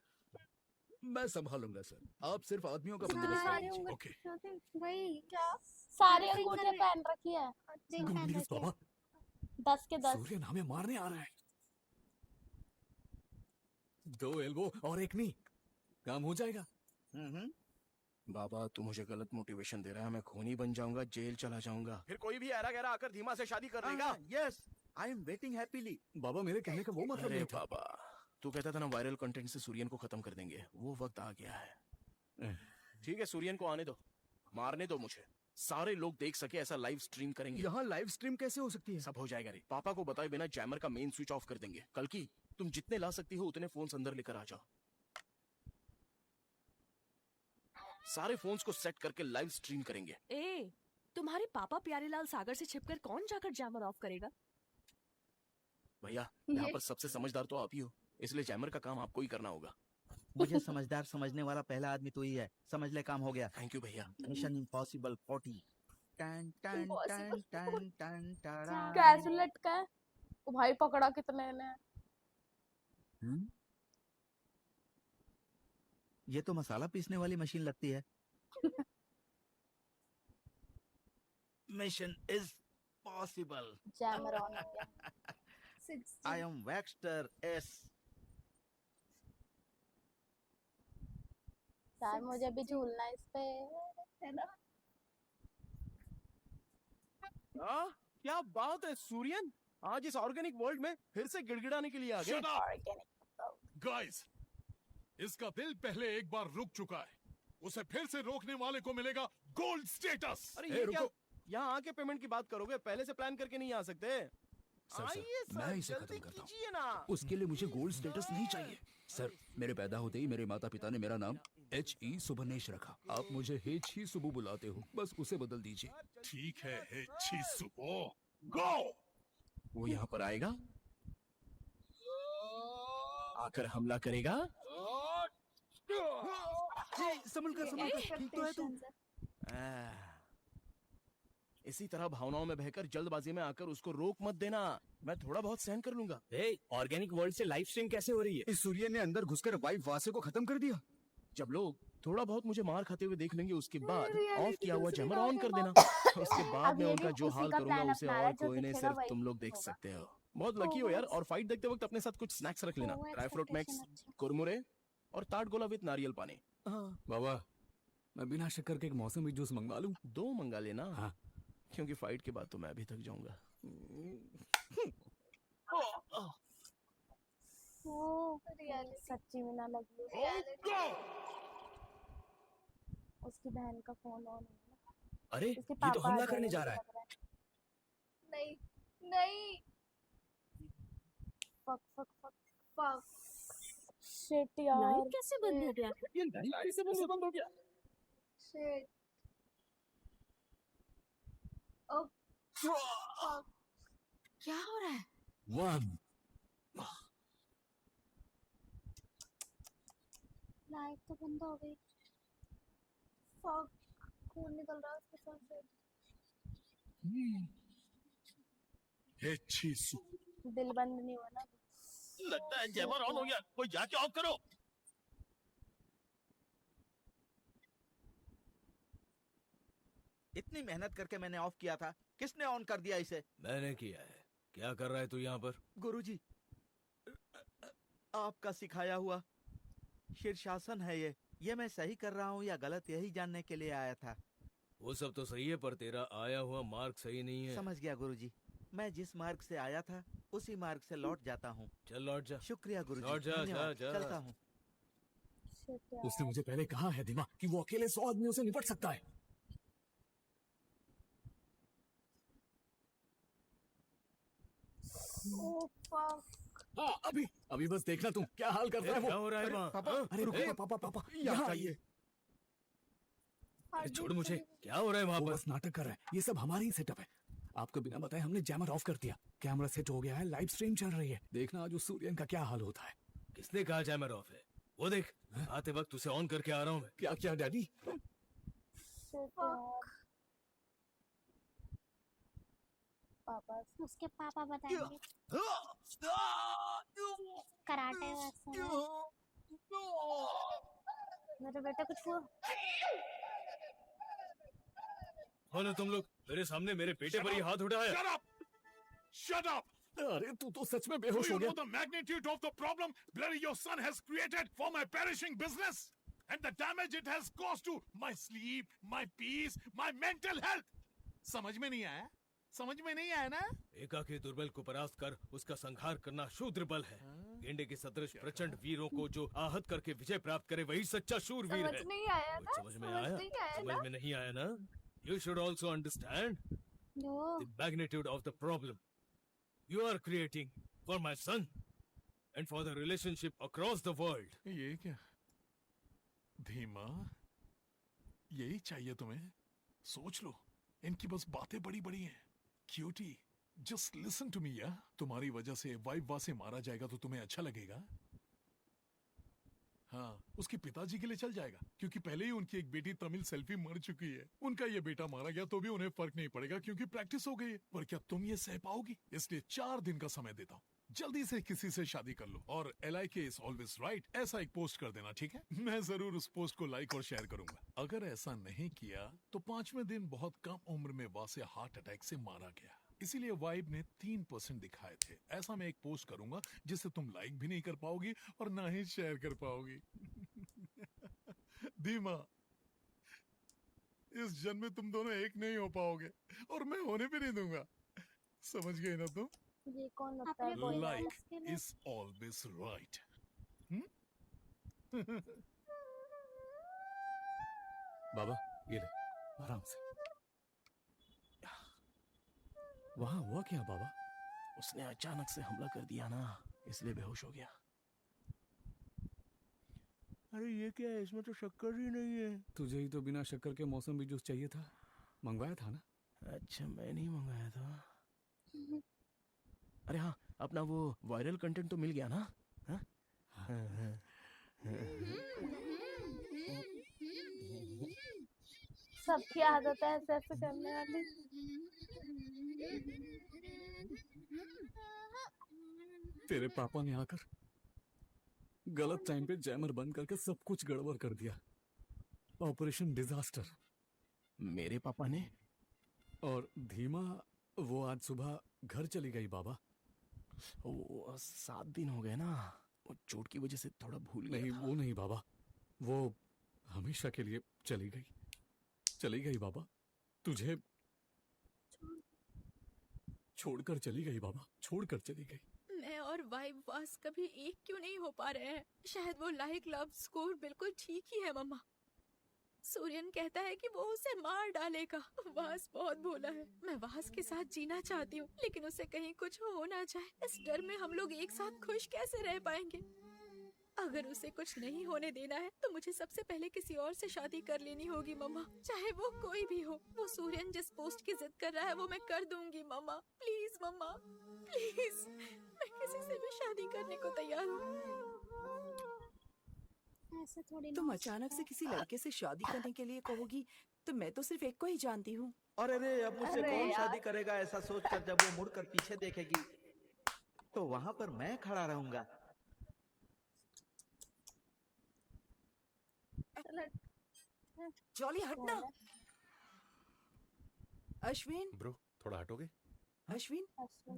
मैं संभालूंगा सर। आप सिर्फ आदमियों का सारे बंदोबस्त उंगली ओके। वही क्या सारे अंगूठे पहन रखी है। रिंग पहन रखी है। बाबा 10 के 10। सूर्यन हमें मारने आ रहा है। 2 एल्बो और एक नी, काम हो जाएगा। बाबा तू मुझे गलत मोटिवेशन दे रहा है। मैं खूनी बन जाऊंगा, जेल चला जाऊंगा। फिर कोई भी ऐरा गहरा आकर धीमा से शादी कर लेगा। Yes I am waiting happily. बाबा मेरे कहने का वो मतलब अरे नहीं था। बाबा तू कहता था ना वायरल कंटेंट से सूर्यन को खत्म कर देंगे। वो वक्त आ गया है। ठीक है सूर्यन को आने दो, मारने दो मुझे। सारे लोग देख सके ऐसा लाइव स्ट्रीम करेंगे। यहाँ लाइव स्ट्रीम कैसे हो सकती है? सब हो जाएगा रे। पापा को बताए बिना जैमर का मेन स्विच ऑफ कर देंगे। कल की तुम जितने ला सकती हो उतने फोन्स अंदर लेकर आ जाओ। सारे फोन्स को सेट करके लाइव स्ट्रीम करेंगे। ए, तुम्हारे पापा प्यारेलाल सागर से छिपकर कौन जाकर जैमर ऑफ करेगा? भैया यहाँ पर सबसे समझदार तो आप ही हो, इसलिए जैमर का काम आपको ही करना होगा। मुझे समझदार समझने वाला पहला आदमी तो ही है। समझ ले काम हो गया। थैंक यू भैया। Mission impossible 40। टन टन टन टन टन टाड़ा। कैसे लटका है? ओ भाई पकड़ा कितने ने। ये तो मसाला पीसने वाली मशीन लगती है। Mission is possible. Jammer on हो गया। आई एम वैक्सटर एस। यार मुझे भी झूलना है इस पे, है ना? क्या बात है सूर्यन, आज इस ऑर्गेनिक वर्ल्ड में फिर से गिड़गिड़ाने के लिए आ गए। Shut up! Guys, इसका दिल पहले एक बार रुक चुका है। उसे फिर से रोकने वाले को मिलेगा गोल्ड स्टेटस। अरे ये क्या, यहाँ आके पेमेंट की बात करोगे? पहले से प्लान करके नहीं आ सकते? आइए मैं सर, इसे जल्दी खत्म करता कीजिए हूँ। ना। उसके लिए मुझे गोल्ड स्टेटस नहीं चाहिए। सर मेरे पैदा होते ही मेरे माता पिता ने मेरा नाम H.E. सुबनेश रखा। आप मुझे H.E. सुबु बुलाते हो, बस उसे बदल दीजिए। ठीक है H.E. सुबु, गो। वो यहाँ पर आएगा, आकर हमला करेगा। संभल कर ठीक तो है तू। इसी तरह भावनाओं में बहकर जल्दबाजी में आकर उसको रोक मत देना। मैं थोड़ा बहुत सहन कर लूंगा। ऑर्गेनिक वर्ल्ड से लाइव स्ट्रीम कैसे हो रही है? इस सूर्य ने अंदर घुसकर वाइफ वासे को खत्म कर दिया। जब लोग थोड़ा बहुत मुझे मार खाते हुए देख लेंगे उसके बाद ऑफ किया हुआ जैमर ऑन कर देना। उसके बाद अब मैं ये उनका भी जो उसी हाल का करूंगा plan उसे अपना रहा है, और जो कोई नहीं, दिखेगा सिर्फ वही तुम लोग देख होगा। सकते हो। बहुत लकी हो यार। और फाइट देखते वक्त अपने साथ कुछ स्नैक्स रख लेना, ड्राई फ्रूट मिक्स, कुरमुरे और ताट गोला विद नारियल पानी। बाबा मैं बिना शक्कर के एक मौसमी जूस मंगवा लूं? 2 मंगा लेना। हाँ। क्योंकि फाइट के बाद तो मैं भी थक जाऊंगा। सच्ची में ना लगी उसकी बहन का फोन ऑन है। अरे इसके ये तो पापा हमला आ करने जा जाएंगे, रहा है। नहीं नहीं fuck fuck fuck fuck shit यार। लाइट कैसे बंद हो गया? ये लाइट कैसे बंद हो गया? शिट ओह फक क्या हो रहा है? 1 लाइट तो बंद हो गई। फक खून निकल रहा है उसके सर से। हे चीसू, दिल बंद नहीं हुआ ना। लगता है जैमर ऑन हो गया, कोई जाके ऑफ करो। इतनी मेहनत करके मैंने ऑफ किया था, किसने ऑन कर दिया इसे? मैंने किया है। क्या कर रहा है तू यहाँ पर? गुरुजी, आपका सिखाया हुआ शीर्षासन है ये मैं सही कर रहा हूँ या गलत, यही जानने के लिए आया था। वो सब तो सही है पर तेरा आया हुआ मार्ग सही नहीं है। समझ गया गुरुजी, मैं जिस मार्ग से आया था उसी मार्ग से लौट जाता हूँ। चल लौट जा। शुक्रिया गुरुजी, लौट जा, धन्यवाद, जा, जा। चलता हूँ। उसने मुझे पहले कहा है दिमा कि वो अकेले 100 आदमियों से निपट सकता है। ओह फक हाँ, अभी बस देखना तुम क्या हाल करता है वो। क्या हो रहा है वहाँ? पापा, हाँ? अरे ए, पापा यहाँ आइए। अरे छोड़ मुझे, क्या हो रहा है वहाँ वो पर? बस नाटक कर रहा है, ये सब हमारी ही सेटअप है। आपको बिना बताए हमने जैमर ऑफ कर दिया, कैमरा सेट हो गया है, लाइव स्ट्रीम चल रही है। देखना आज उस सूर्यन का क्या हाल होता है। किसने कहा जैमर ऑफ है? वो देख, आते वक्त उसे ऑन करके आ रहा हूँ मैं। क्या क्या डैडी? पापा उसके पापा बताएंगे। कराटे वैसे है। मेरे बेटे कुछ हुआ? कौन हो तुम लोग? मेरे सामने मेरे बेटे पर ही हाथ उठाया। Shut up! Shut up! अरे तू तो सच में Do बेहोश you हो know गया। the magnitude of the problem bloody your son has created for my perishing business? And the damage it has caused to my sleep, my peace, my mental health? समझ में नहीं आया? समझ में नहीं आया ना? एकाकी दुर्बल को परास्त कर उसका संहार करना शूद्र बल है। गेंडे के सदृश प्रचंड वीरों को जो आहत करके विजय प्राप्त करे वही सच्चा शूरवीर है। समझ नहीं आया ना? समझ में आया? समझ में नहीं आया ना? You should also understand the magnitude of the problem you are creating for my son and for the relationship across the world. ये क्या? धीमा, यही चाहिए तुम्हें? सोच लो, इनकी बस बातें बड़ी बड़ी हैं। Cutie, just listen to me या। तुम्हारी वजह से वाइफ वासे मारा जाएगा तो तुम्हें अच्छा लगेगा? हाँ, उसके पिताजी के लिए चल जाएगा, क्योंकि पहले ही उनकी एक बेटी तमिल सेल्फी मर चुकी है। उनका ये बेटा मारा गया तो भी उन्हें फर्क नहीं पड़ेगा क्योंकि प्रैक्टिस हो गई है। पर क्या तुम ये सह पाओगी? इसलिए 4 दिन का समय देता हूँ, जल्दी से किसी से शादी कर लो। और LIK is always right ऐसा एक पोस्ट कर देना, ठीक है? मैं जरूर उस पोस्ट को लाइक और शेयर करूंगा। अगर ऐसा नहीं किया तो 5वें दिन बहुत कम उम्र में वासे हार्ट अटैक से मारा गया। इसीलिए वाइब ने 3% दिखाए थे। ऐसा मैं एक पोस्ट करूंगा जिसे तुम लाइक भी नहीं कर पाओगी और ना ही शेयर कर पाओगी। धीमा, इस जन्म में तुम दोनों एक नहीं हो पाओगे और मैं होने भी नहीं दूंगा। समझ गए ना तुम? ये कौन लगता है? बोलने वाला? Like is always right. बाबा ये ले, आराम से। वहाँ हुआ क्या बाबा? उसने अचानक से हमला कर दिया ना, इसलिए बेहोश हो गया। अरे ये क्या है? इसमें तो शक्कर ही नहीं है। तुझे ही तो बिना शक्कर के मौसमी जूस चाहिए था, मंगवाया था ना? अच्छा, मैं नहीं मंगाया था। अरे हाँ, अपना वो वायरल कंटेंट तो मिल गया ना? हाँ? सबकी आदत है ऐसे ऐसे करने वाली। तेरे पापा ने आकर गलत टाइम पे जैमर बंद करके सब कुछ गड़बड़ कर दिया। Operation disaster. मेरे पापा ने? और धीमा वो आज सुबह घर चली गई बाबा। वो 7 दिन हो गए ना, वो चोट की वजह से थोड़ा भूल गया नहीं था। वो नहीं बाबा, वो हमेशा के लिए चली गई बाबा, तुझे छोड़कर चली गई बाबा, छोड़कर चली गई। मैं और वाइब वास कभी एक क्यों नहीं हो पा रहे हैं? शायद वो लाइक लव स्कोर बिल्कुल ठीक ही है मम्मा। सूर्यन कहता है कि वो उसे मार डालेगा। वास बहुत भोला है। मैं वास के साथ जीना चाहती हूँ, लेकिन उसे कहीं कुछ हो ना जाए। इस डर में हम लोग एक साथ खुश कैसे रह पाएंगे? अगर उसे कुछ नहीं होने देना है तो मुझे सबसे पहले किसी और से शादी कर लेनी होगी मम्मा, चाहे वो कोई भी हो। वो सूर्यन जिस पोस्ट की जिद कर रहा है वो मैं कर दूंगी मम्मा। प्लीज मम्मा, प्लीज, मैं किसी से भी शादी करने को तैयार हूँ। ऐसे थोड़ी तुम ना अचानक से किसी लड़के से शादी करने के लिए कहोगी तो मैं तो सिर्फ एक को ही जानती हूँ। और अरे अब मुझसे अरे कौन यार। शादी करेगा ऐसा सोचकर जब वो मुड़कर पीछे देखेगी तो वहां पर मैं खड़ा रहूंगा। जॉली हटना। अश्विन, ब्रो थोड़ा हटोगे? अश्विन,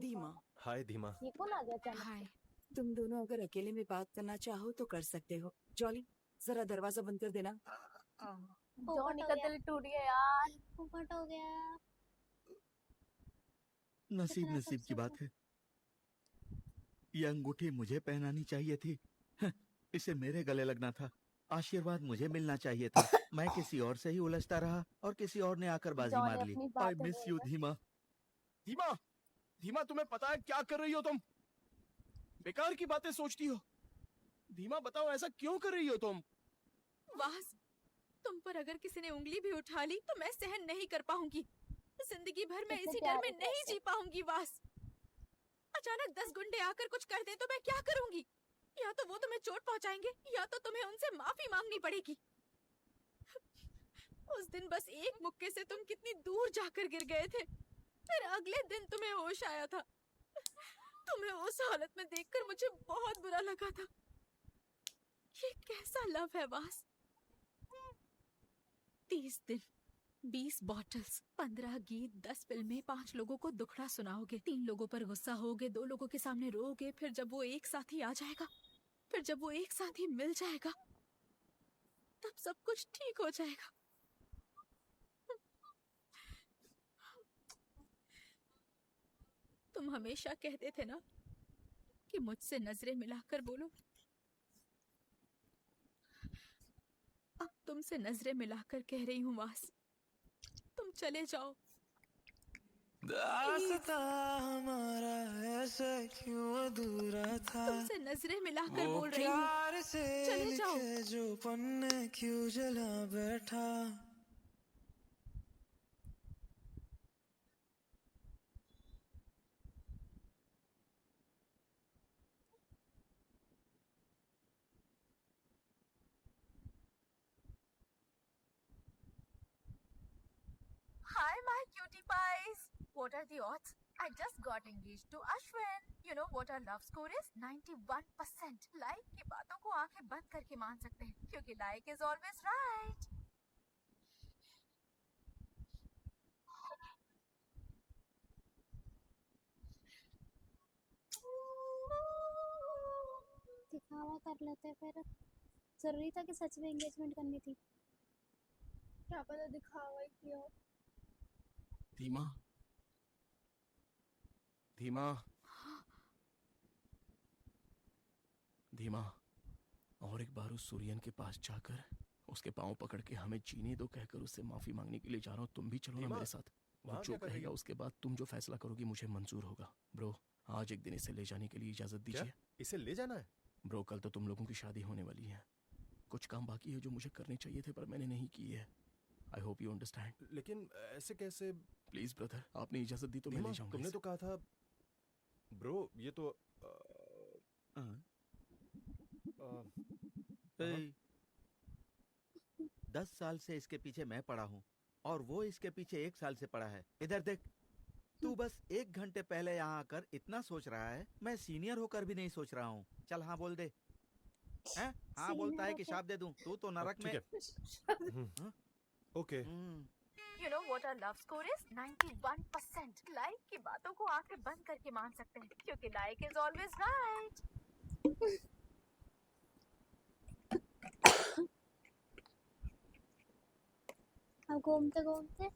धीमा। हाय धीमा। ये कौन आ गया अचानक? हाय। तुम दोनों अगर अकेले में बात करना चाहो तो कर सकते हो। जॉली, जरा दरवाजा बंद कर देना। जॉनी का दिल टूट गया यार। पोपट हो गया। नसीब कितना नसीब सब की सोचा। बात है। ये अंगूठी मुझे पहनानी चाहिए थी। इसे मेरे गले लगना था। आशीर्वाद मुझे मिलना चाहिए था। मैं किसी और से ही उलझता रहा और किसी और ने आकर बाजी जॉनी मार ली। अपनी आई बातें मिस यू बोल धीमा। धीमा, धीमा तुम्हें पता है क्या कर रही हो तुम? बेकार की बातें सोचती हो। धीमा बताओ ऐसा क्यों कर रही हो तुम? वास, तुम पर अगर किसी ने उंगली भी उठा ली तो मैं सहन नहीं कर पाऊंगी। जिंदगी भर मैं कितने इसी डर प्यारे में नहीं थे। जी पाऊंगी वास। अचानक 10 गुंडे आकर कुछ कर दें तो मैं क्या करूंगी? या तो वो तुम्हें चोट पहुंचाएंगे या तो तुम्हें उनसे माफी मांगनी पड़ेगी। उस दिन बस एक मुक्के से तुम कितनी दूर जाकर गिर गए थे। फिर अगले दिन तुम्हें होश आया था। तुम्हें उस हालत में देखकर मुझे बहुत बुरा लगा था। ये कैसा लव है वास? 30 दिन, 20 बॉटल्स, 15 गीत, 10 फिल्में, 5 लोगों को दुखड़ा सुनाओगे, 3 लोगों पर गुस्सा होगे, 2 लोगों के सामने रोओगे, फिर जब वो एक साथ ही आ जाएगा, फिर जब वो एक साथ ही मिल जाएगा, तब सब कुछ ठीक हो जाएगा। तुम हमेशा कहते थे ना कि मुझसे नजरें मिलाकर बोलो। अब तुमसे नजरें मिलाकर कह रही हूँ वास, तुम चले जाओ। दास्तां हमारा ऐसे क्यों अधूरा था? तुमसे नजरें मिलाकर वो बोल रही हूँ, प्यार से चले जाओ। लिखे जो पन्ने क्यों जला बैठा? Hi, my cutie pies. What are the odds? I just got engaged to Ashwin. You know what our love score is? 91%. Like की बातों को आंखें बंद करके मान सकते हैं, क्योंकि like is always right. दिखावा कर लेते फिर। जरूरी था कि सच में एंगेजमेंट करनी थी। क्या पता दिखावा ही किया हो। धीमा, धीमा, धीमा, और एक बार उस सूर्यन के पास जाकर उसके पांव पकड़ के हमें जीने दो कहकर उससे माफी मांगने के लिए जा रहा हूँ। तुम भी चलो ना धीमा, मेरे साथ। वो वहाँ जो क्या कर रही कहेगा हो? उसके बाद तुम जो फैसला करोगी मुझे मंजूर होगा। ब्रो, आज एक दिन इसे ले जाने के लिए इजाजत दीजिए। इसे ले जाना है? ब्रो, कल तो तुम लोगों की शादी होने वाली है। कुछ काम बाकी है जो मुझे करने चाहिए थे पर मैंने नहीं किए। I hope you understand. लेकिन ऐसे कैसे? प्लीज ब्रदर, आपने इजाजत दी तो मैं धीमा, ले जाऊंगा तुमने इसे। तो कहा था ब्रो, ये तो ए, 10 साल से इसके पीछे मैं पड़ा हूँ और वो इसके पीछे 1 साल से पड़ा है। इधर देख, तू बस 1 घंटे पहले यहाँ आकर इतना सोच रहा है, मैं सीनियर होकर भी नहीं सोच रहा हूँ। चल हाँ बोल दे। हैं? हाँ बोलता है कि शाप दे दूं। तू तो नरक में। ठीक है। Okay. You know what our love score is? 91%. Like की बातों को आंखें बंद करके मान सकते हैं क्योंकि लाइक इज ऑलवेज राइट। अब घूमते घूमते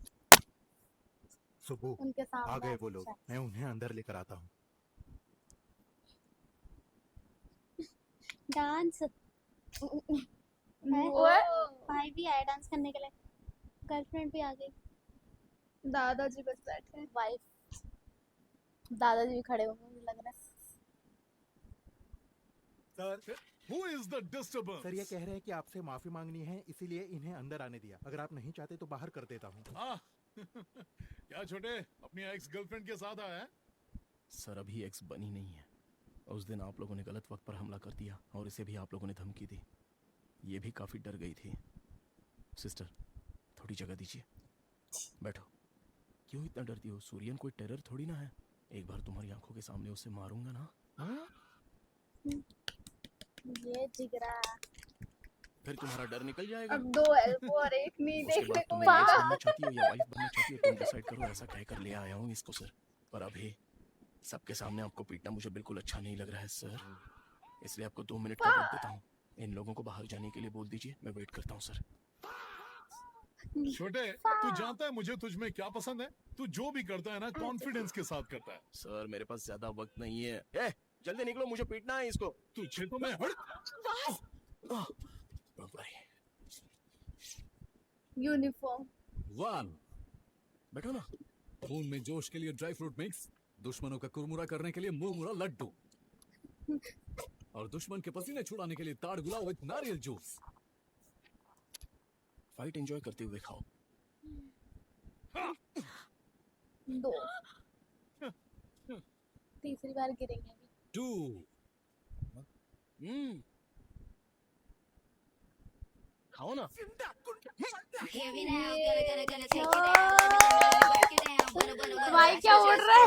सुबह उनके सामने आ गए वो आके लोग, चल। मैं उन्हें अंदर लेकर आता हूँ। डांस भाई भी आए डांस करने के लिए, गर्लफ्रेंड भी आ गई। दादाजी बस बैठे हैं। वाइफ दादाजी भी खड़े होंगे मुझे लग रहा है। Sir Who is the disturbance? Sir ये कह रहे हैं कि आपसे माफी मांगनी है, इसीलिए इन्हें अंदर आने दिया। अगर आप नहीं चाहते तो बाहर कर देता हूँ। क्या छोटे अपनी एक्स गर्लफ्रेंड के साथ आया है? सर अभी एक्स बनी नहीं है। उस दिन आप लोगों ने गलत वक्त पर हमला कर दिया और इसे भी आप लोगों ने धमकी दी। ये भी काफी डर गई थी। सिस्टर थोड़ी जगह दीजिए, बैठो। क्यों इतना डरती हो? सूर्यन कोई टेरर थोड़ी ना है। एक बार तुम्हारी आंखों के सामने उसे मारूंगा ना, ये जिगरा फिर तुम्हारा डर निकल जाएगा। अब 2 एल्बो और 1 नी उसके देखने बाद को तुम मिलेगा। एक्स बनना चाहती हो या वाइफ बनना चाहती हो, तुम डिसाइड करो। ऐसा कहकर ले आया हूँ इसको सर, पर अभी सबके सामने आपको पीटना मुझे बिल्कुल अच्छा नहीं लग रहा है सर, इसलिए आपको 2 मिनट का वक्त देता हूँ। इन लोगों को बाहर जाने के लिए बोल दीजिए, मैं वेट करता हूँ सर। छोटे तू जानता है मुझे तुझ में क्या पसंद है? तू जो भी करता है ना कॉन्फिडेंस के साथ करता है। सर मेरे पास ज्यादा वक्त नहीं है। ए, जल्दी निकलो, मुझे पीटना है इसको। तुझे तो मैं हट। यूनिफॉर्म 1 बैठो ना। खून में जोश के लिए ड्राई फ्रूट मिक्स, दुश्मनों का कुरमुरा करने के लिए मुंह लड्डू, और दुश्मन के पसीने छुड़ाने के लिए ताड़ गुलाब विद नारियल जूस। फाइट एंजॉय करते हुए खाओ। 2 तीसरी बार गिरेंगे अभी। 2 खाओ ना। भाई क्या उड़ रहा है?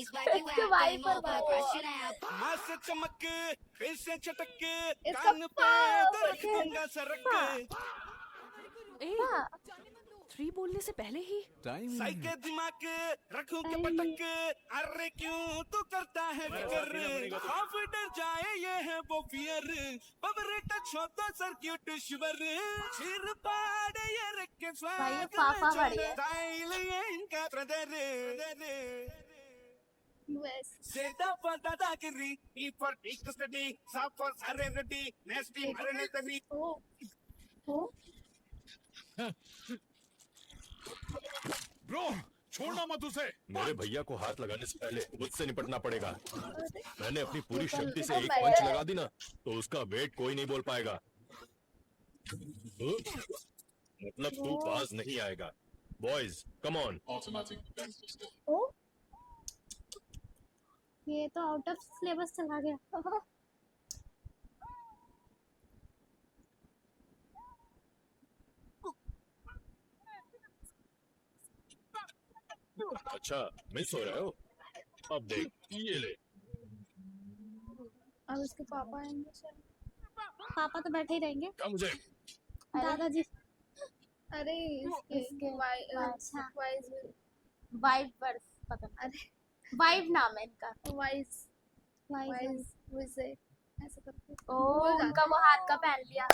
इसके भाई पर माँ से चमक, फिर से चटक, इसका कान पे पाव दर्द दूंगा सरक। 3 बोलने से पहले ही टाइम साई के दिमाग रखूं के पटक, अरे क्यों तू करता है फिकर, हाफ डर जाए ये है वो फियर, बबरे टच हो तो सर्किट शिवर, सिर पाड़ ये रख के भाई ये स्वाग फाफा में बढ़िया है। स्टाइल ये इनका ब्रदर। सेटा पर दादागिरी, ई फॉर टीक स्टडी, सा फॉर सरेनिटी, नेस्टी मरनेटरी। ब्रो छोड़ना मत उसे। मेरे भैया को हाथ लगाने से पहले मुझसे निपटना पड़ेगा। मैंने अपनी पूरी शक्ति से एक पंच लगा दी ना, तो उसका वेट कोई नहीं बोल पाएगा। मतलब तू पास नहीं आएगा। Boys come on. ये तो आउट ऑफ सिलेबस चला गया। अच्छा मिस हो रहे हो? अब देख ये ले। अब उसके पापा आएंगे शायद। पापा तो बैठे ही रहेंगे। क्या मुझे? दादाजी अरे इसके अच्छा वाइफ बर्थ पता नहीं। अरे वाइफ नाम है इनका। वाइस वाइस वैसे ऐसे करके ओ उनका वो हाथ का पहन लिया।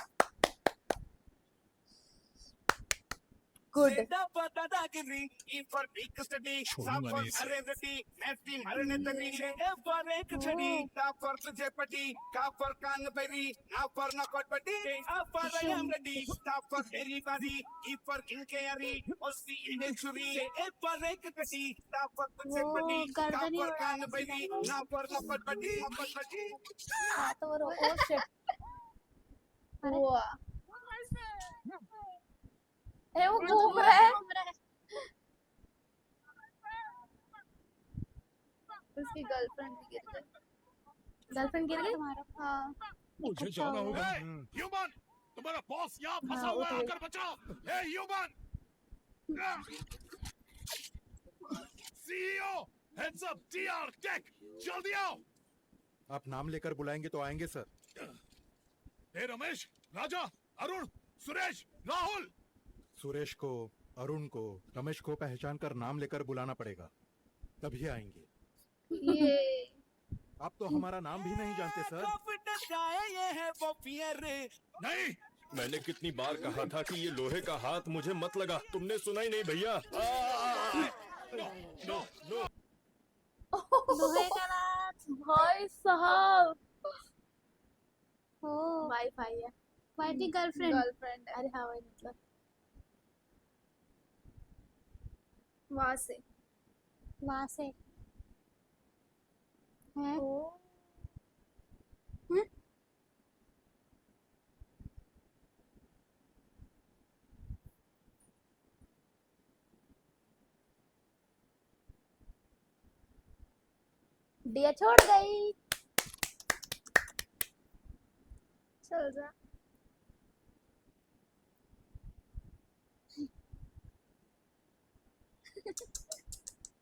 गुड। सेटा पर दादागिरी, ई फॉर टीक स्टडी, सा फॉर सरेनिटी, नेस्टी मरनेटरी, ए फॉर एक छड़ी, ता फॉर तुझे पटी, का फॉर कान बेरी, ना फॉर नॉकआउट बटी, ए फॉर आई एम रेडी, ता फॉर एवरीबॉडी, ई फॉर किंग केयरी, ओसी इंडियन छुरी, ए फॉर एक कटी, ता फॉर तुझे पटी, का फॉर कान बेरी, ना फॉर नॉकआउट बटी, हाँ तो वो ओ शिट। वाह अरे वो घूम रहा है। उसकी गर्लफ्रेंड भी गिर गई। गर्लफ्रेंड गिर गई तुम्हारा? हाँ मुझे जाना होगा। ह्यूमन तुम्हारा बॉस यहाँ फंसा हुआ है, आकर बचाओ। Hey human CEO heads up TR tech, जल्दी आओ। आप नाम लेकर बुलाएंगे तो आएंगे सर। हे रमेश, राजा, अरुण, सुरेश राहुल! सुरेश को, अरुण को, रमेश को पहचान कर नाम लेकर बुलाना पड़ेगा, तभी आएंगे। ये आप तो हमारा नाम भी नहीं जानते सर। नहीं, मैंने कितनी बार कहा था कि ये लोहे का हाथ मुझे मत लगा, तुमने सुना ही नहीं भैया। लोहे का रात। भाई साहब ओ वाईफाई है। वाइटी गर्लफ्रेंड। गर्लफ्रेंड है। अरे हाँ वही मतलब वहां से वहां से हैं? ओ हैं? दिया छोड़ गई। चल जा।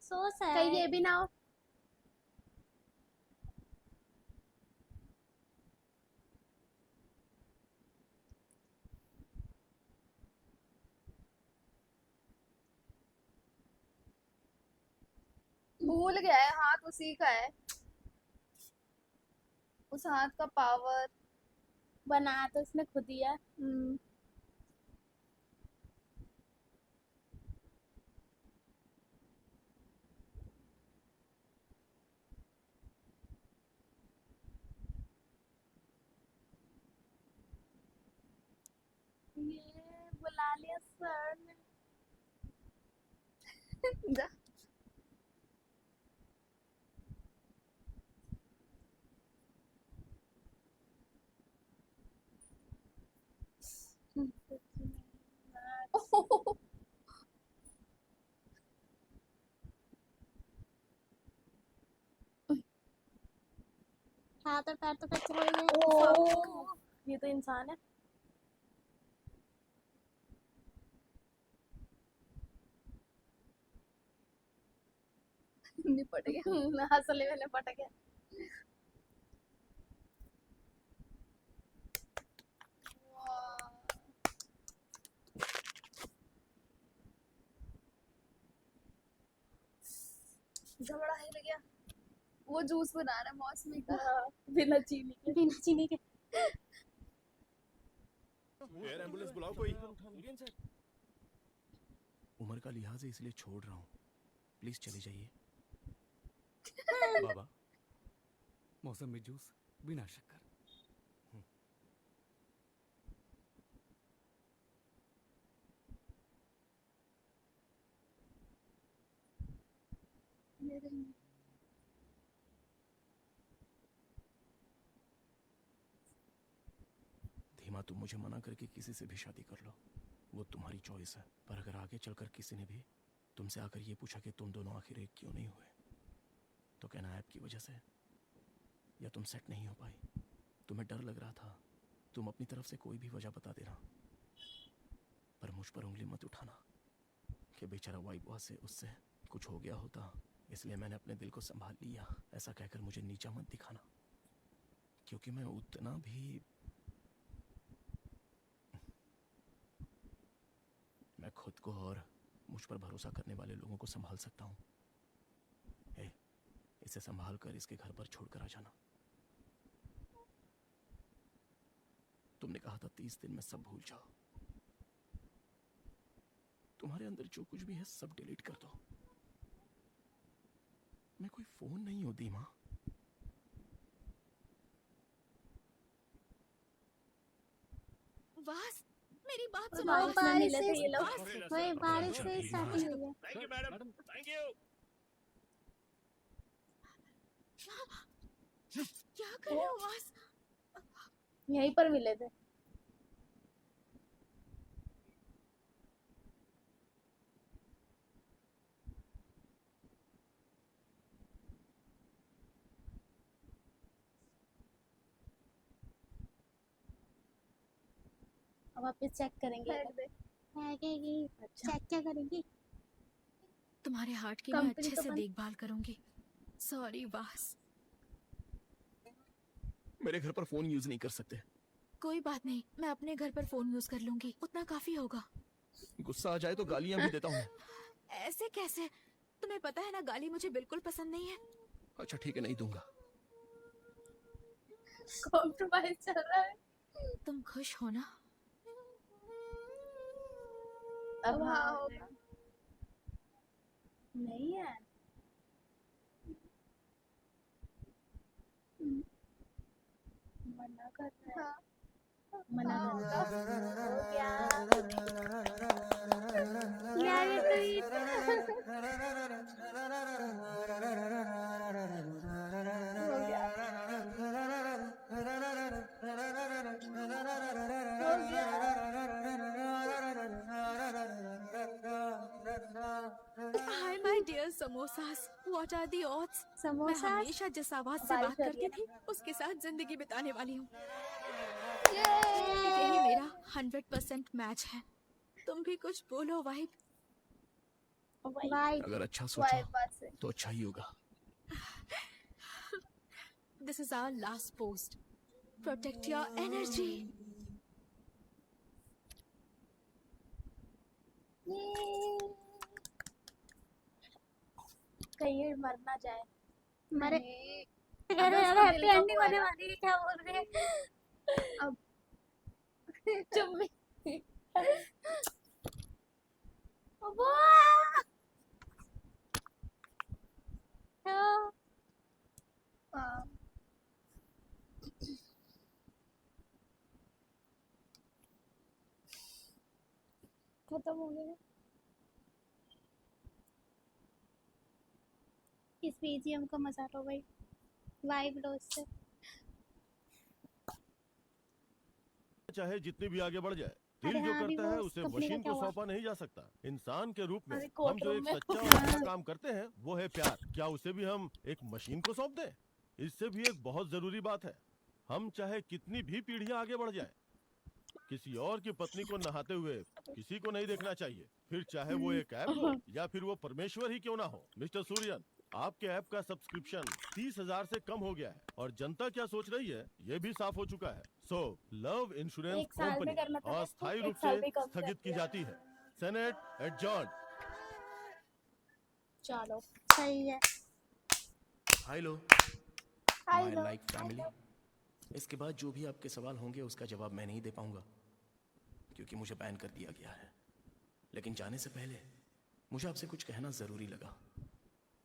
So sad. कहीं ये भी ना हो। भूल गया है, हाथ उसी का है। उस हाथ का पावर बनाया तो उसने खुद ही है। ये बुला लिया सर ने। जा। हाथ और पैर तो कच्चे हो गए। ओह, ये तो इंसान है। निपट गया। असली में निपट गया। झगड़ा हिल गया। वो जूस बना रहा है मौसमी का। बिना चीनी के। बिना चीनी के। एयर एम्बुलेंस बुलाओ कोई। उम्र का लिहाज है इसलिए छोड़ रहा हूँ, प्लीज चले जाइए। बाबा, मौसमी जूस बिना शक्कर। धीमा, तुम मुझे मना करके किसी से भी शादी कर लो, वो तुम्हारी चॉइस है। पर अगर आगे चलकर किसी ने भी तुमसे आकर ये पूछा कि तुम दोनों आखिर एक क्यों नहीं हुए, तो कहना ऐप की वजह से, या तुम सेट नहीं हो पाई, तुम्हें डर लग रहा था, तुम अपनी तरफ से कोई भी वजह बता देना, पर मुझ पर उंगली मत उठाना कि बेचारा वाइफ बॉस से उससे कुछ हो गया होता, इसलिए मैंने अपने दिल को संभाल लिया। ऐसा कहकर मुझे नीचा मत दिखाना, क्योंकि मैं उतना भी, मैं खुद को और मुझ पर भरोसा करने वाले लोगों को संभाल सकता हूँ। इसे संभाल कर इसके घर पर छोड़कर आ जाना। तुमने कहा था 30 दिन में सब भूल जाओ। तुम्हारे अंदर जो कुछ भी है सब डिलीट कर दो। मैं कोई फोन नहीं हूं धीमा। वास, मेरी बात और सुनो। बारिश में मिले थे ये लोग। वही बारिश से स्टार्टिंग हुई है। Thank you madam, thank you. क्या कर रहे हो वास? यहीं पर मिले थे। अब वापस चेक करेंगे। चेक क्या करेंगी? तुम्हारे हार्ट की मैं कंपनी अच्छे तो से बंद- देखभाल करूंगी। सॉरी वास। मेरे घर पर फोन यूज नहीं कर सकते, कोई बात नहीं, मैं अपने घर पर फोन यूज कर लूंगी, उतना काफी होगा। गुस्सा आ जाए तो गालियां भी देता हूँ। ऐसे कैसे? तुम्हें पता है ना गाली मुझे बिल्कुल पसंद नहीं है। अच्छा ठीक है, नहीं दूंगा। कॉम्प्रोमाइज चल रहा है। तुम खुश हो ना? अब हाँ होगा। नहीं है। मना कर रहा है। मना कर रहा है। यार ये तो hi my dear samosas, what are the odds? मैं समोसास? हमेशा जिस आवाज से बात करती थी उसके साथ जिंदगी बिताने वाली हूँ। यही मेरा 100% मैच है। तुम भी कुछ बोलो वाइब। अगर अच्छा सोचा तो अच्छा ही होगा। This is our last post. Protect your energy. कहीं मर ना जाए। मरे अब उसको हैप्पी दिल का एंडिंग हुआ होने है। वाली है, क्या बोल रहे हैं? अब चुम्मी। वो हाँ। हाँ। खत्म हो गया। इस बीजीएम को मजा लो भाई, वाइब लो इससे। चाहे जितनी भी आगे बढ़ जाए, अरे दिल जो हाँ, अभी करता वो है उसे कंपनी का मशीन क्या को हुआ? सौंपा नहीं जा सकता। इंसान के रूप में अरे हम कोर्ट जो रूम एक में सच्चा और अच्छा काम करते हैं वो है प्यार। क्या उसे भी हम एक मशीन को सौंप दें? इससे भी एक बहुत जरूरी बात है, हम चाहे कितनी भी पीढ़ियां आगे बढ़ जाए, किसी और की पत्नी को नहाते हुए किसी को नहीं देखना चाहिए, फिर चाहे वो एक ऐप हो या फिर वो परमेश्वर ही क्यों ना हो। मिस्टर सूर्यन, आपके ऐप का सब्सक्रिप्शन 30,000 से कम हो गया है और जनता क्या सोच रही है ये भी साफ हो चुका है। सो लव इंश्योरेंस एक साल में कंपनी करना था ना इसको, अस्थायी एक रूप साल से में कम कर स्थगित की दिया। जाती है। Senate adjourn. चलो सही है। हाय लो हाय माय लो। Like family. इसके बाद जो भी आपके सवाल होंगे उसका जवाब मैं नहीं दे पाऊंगा क्योंकि मुझे बैन कर दिया गया है। लेकिन जाने से पहले मुझे आपसे कुछ कहना जरूरी लगा।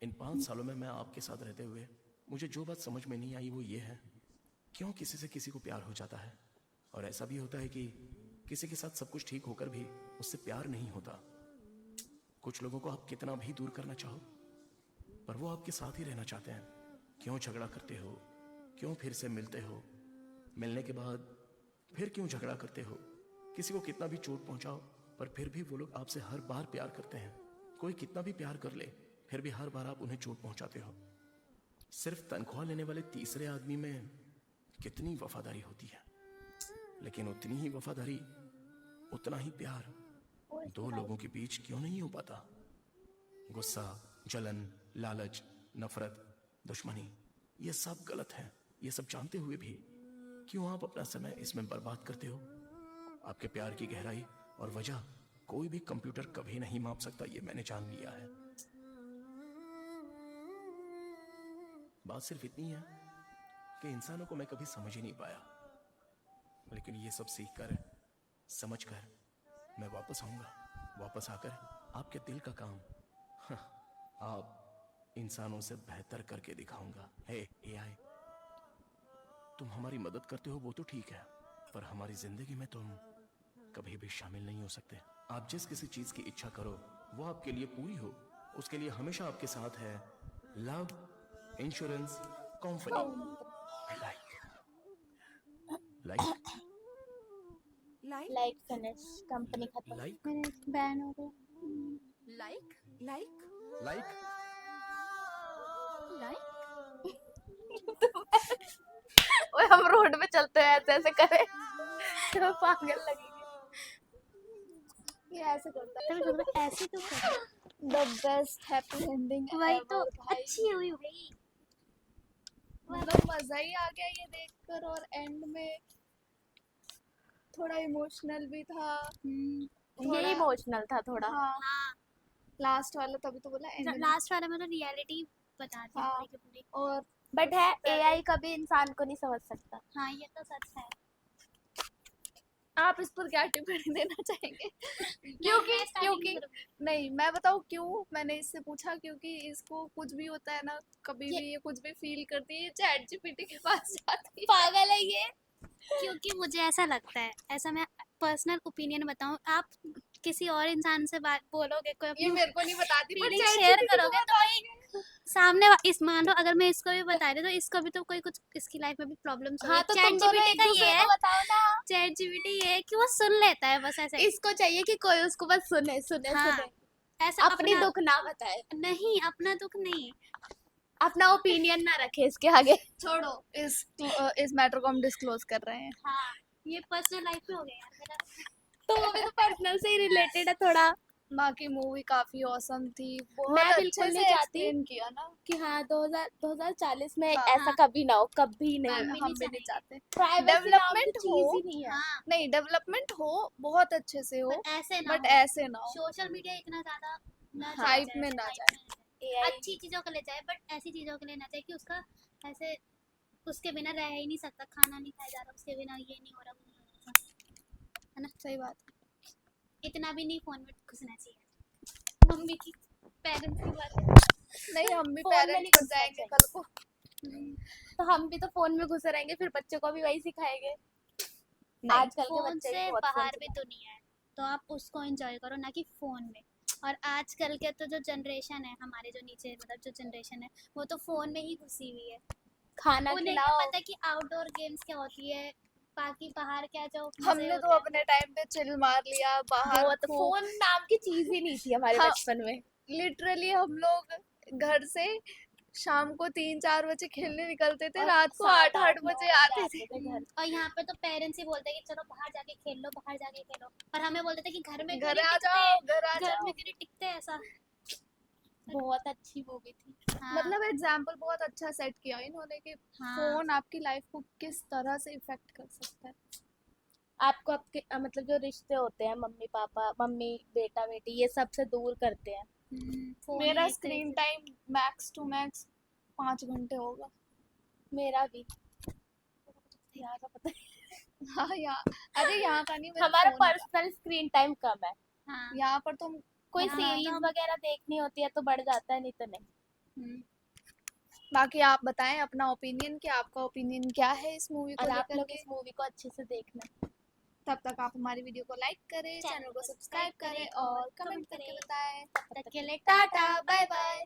इन 5 सालों में मैं आपके साथ रहते हुए मुझे जो बात समझ में नहीं आई वो ये है, क्यों किसी से किसी को प्यार हो जाता है और ऐसा भी होता है कि किसी के साथ सब कुछ ठीक होकर भी उससे प्यार नहीं होता। कुछ लोगों को आप कितना भी दूर करना चाहो पर वो आपके साथ ही रहना चाहते हैं। क्यों झगड़ा करते हो? क्यों फिर से मिलते हो? मिलने के बाद फिर क्यों झगड़ा करते हो? किसी को कितना भी चोट पहुंचाओ पर फिर भी वो लोग आपसे हर बार प्यार करते हैं। कोई कितना भी प्यार कर ले फिर भी हर बार आप उन्हें चोट पहुंचाते हो। सिर्फ तनख्वाह लेने वाले तीसरे आदमी में कितनी वफादारी होती है, लेकिन उतनी ही वफादारी, उतना ही प्यार दो लोगों के बीच क्यों नहीं हो पाता? गुस्सा, जलन, लालच, नफरत, दुश्मनी, ये सब गलत है। ये सब जानते हुए भी क्यों आप अपना समय इसमें बर्बाद करते हो? आपके प्यार की गहराई और वजह कोई भी कंप्यूटर कभी नहीं माप सकता, ये मैंने जान लिया है। बात सिर्फ इतनी है कि इंसानों को मैं कभी समझ ही नहीं पाया, लेकिन ये सब सीखकर, समझकर मैं वापस आऊंगा। वापस आकर आपके दिल का काम आप इंसानों से बेहतर करके दिखाऊंगा। हे एआई, तुम हमारी मदद करते हो वो तो ठीक है, पर हमारी जिंदगी में तुम कभी भी शामिल नहीं हो सकते। आप जिस किसी चीज की इच्छा करो वो आपके लिए पूरी हो, उसके लिए हमेशा आपके साथ है love insurance company. Like finish, company खत्म। बैन हो गया। लाइक लाइक लाइक ओए हम रोड पे चलते हैं ऐसे ऐसे करें तो पागल लगेंगे। ये ऐसे करता है। ऐसे तो कर। द बेस्ट हैप्पी एंडिंग वही तो अच्छी हुई भाई। मतलब मजा ही आ गया ये देखकर, और एंड में थोड़ा इमोशनल भी था। ये थोड़ा इमोशनल था थोड़ा। हाँ लास्ट वाला तभी तो बोला ending। लास्ट वाले में तो रियलिटी बता दी हाँ पूरी की पूरी। और बट है एआई कभी इंसान को नहीं समझ सकता। हाँ ये तो सच है। आप इस पर क्या टिप्पणी देना चाहेंगे? क्योंकि नहीं मैं बताऊँ क्यों मैंने इससे पूछा, क्योंकि इसको कुछ भी होता है ना, कभी भी ये कुछ भी फील करती है, चैट जीपीटी के पास जाती है। पागल है ये। क्योंकि मुझे ऐसा लगता है, ऐसा मैं पर्सनल ओपिनियन बताऊं, आप किसी और इंसान से बात बोलोगे, कोई ये अपनी मेरे को नहीं बताती पर फीलिंग चैट शेयर जीपीटी को करोगे तो भाई सामने इस मान लो अगर मैं इसको भी बता रही तो इसको भी तो कोई कुछ इसकी लाइफ में भी प्रॉब्लम्स हाँ तो चैट तुम दोनों जीपीटी एक का दूसरे ये को है, बताओ ना। चैट जीपीटी ये है कि वो सुन लेता है बस ऐसे। इसको चाहिए कि कोई उसको बस सुने सुने हाँ, सुने, ऐसा अपनी दुख ना बताए। नहीं, अपना दुख नहीं, अपना ओपिनियन ना रखे इसके आगे। छोड़ो इस मैटर को हम डिस्क्लोज कर रहे हैं। हाँ ये पर्सनल लाइफ में हो गया यार मेरा। तो वो भी तो पर्सनल से ही रिलेटेड है थोड़ा। बाकी मूवी काफी औसम थी, बहुत मैं अच्छे बिल्कुल से नहीं चाहती एक्सप्लेन किया ना कि हाँ 2040 में हाँ, ऐसा कभी ना हो, कभी नहीं। हम भी नहीं चाहते। प्राइवेसी नाम की डेवलपमेंट चीज हो, ही नहीं है। नहीं डेवलपमेंट हो बहुत अच्छे से हो, ऐसे ना बट हो। ऐसे ना हो, सोशल मीडिया इतना ज्यादा ना हाइप जाए, में ना hype जाए। में ना जाए। अच्छी चीजों के लिए जाए बट ऐसी चीजों के लिए ना जाए कि उसका ऐसे उसके बिना रह ही नहीं सकता, खाना नहीं खाया जा रहा उसके बिना, ये नहीं हो रहा वो नहीं हो रहा, है ना? सही बात। इतना भी नहीं फोन में घुसना चाहिए। मम्मी की पेरेंट्स की बात है। नहीं हम भी फोन में नहीं पेरेंट्स बन घुसना जाएंगे चाहिए। कल को। तो हम भी तो फोन में घुसे रहेंगे, फिर बच्चों को भी वही सिखाएंगे। आजकल के फोन बच्चे से भी बहुत बाहर फोन भी दुनिया है तो आप उसको एंजॉय करो, ना कि फोन में। और आजकल के तो जो जनरेशन है, हमारे जो नीचे मतलब जो जनरेशन है वो तो फोन में ही घुसी हुई है। खाना उन्हें क्या खिलाओ। पता कि आउटडोर गेम्स क्या होती है, बाकी बाहर क्या जो मजे हमने तो होते हैं। अपने टाइम पे चिल मार लिया बाहर। वो तो फोन नाम की चीज ही नहीं थी हमारे हाँ, बचपन में। लिटरली हम लोग घर से शाम को 3-4 बजे खेलने निकलते थे, और रात को 8-8 बजे आते थे। और यहाँ पे तो पेरेंट्स ही बोलते हैं कि चलो बाहर जाके खेल लो, बाहर जाके खेलो, और हमें बोलते थे कि घर में क्यों घर नहीं आ टिकते, जाओ, घर आ घर जाओ। में क्यों नहीं टिकते ऐसा। बहुत अच्छी मूवी थी। हाँ, मतलब एग्जाम्पल बहुत अच्छा सेट किया इन्होंने कि हाँ। फोन आपकी लाइफ को किस तरह से इफेक्ट कर सकता है। आपको आपके मतलब जो रिश्ते होते हैं, मम्मी पापा, मम्मी बेटा बेटी, ये सबसे दूर करते हैं। फोन मेरा एक स्क्रीन तरीके टाइम मैक्स टू मैक्स 5 घंटे होगा। मेरा भी यहाँ का पता नहीं। हाँ यहाँ, अरे यहाँ का नहीं, मेरे हमारा phone का। पर्सनल स्क्रीन टाइम कम है। हाँ, यहाँ पर तो कोई हाँ, सीरीज तो वगैरह देखनी होती है तो बढ़ जाता है, नहीं तो नहीं। बाकी आप बताएं अपना ओपिनियन, कि आपका ओपिनियन क्या है इस मूवी को और आप लेकर लोग के। इस मूवी को अच्छे से देखना। तब तक आप हमारी वीडियो को लाइक करें, चैनल को सब्सक्राइब करें और कमेंट करके बताएं। तब तक के लिए टाटा बाय बाय।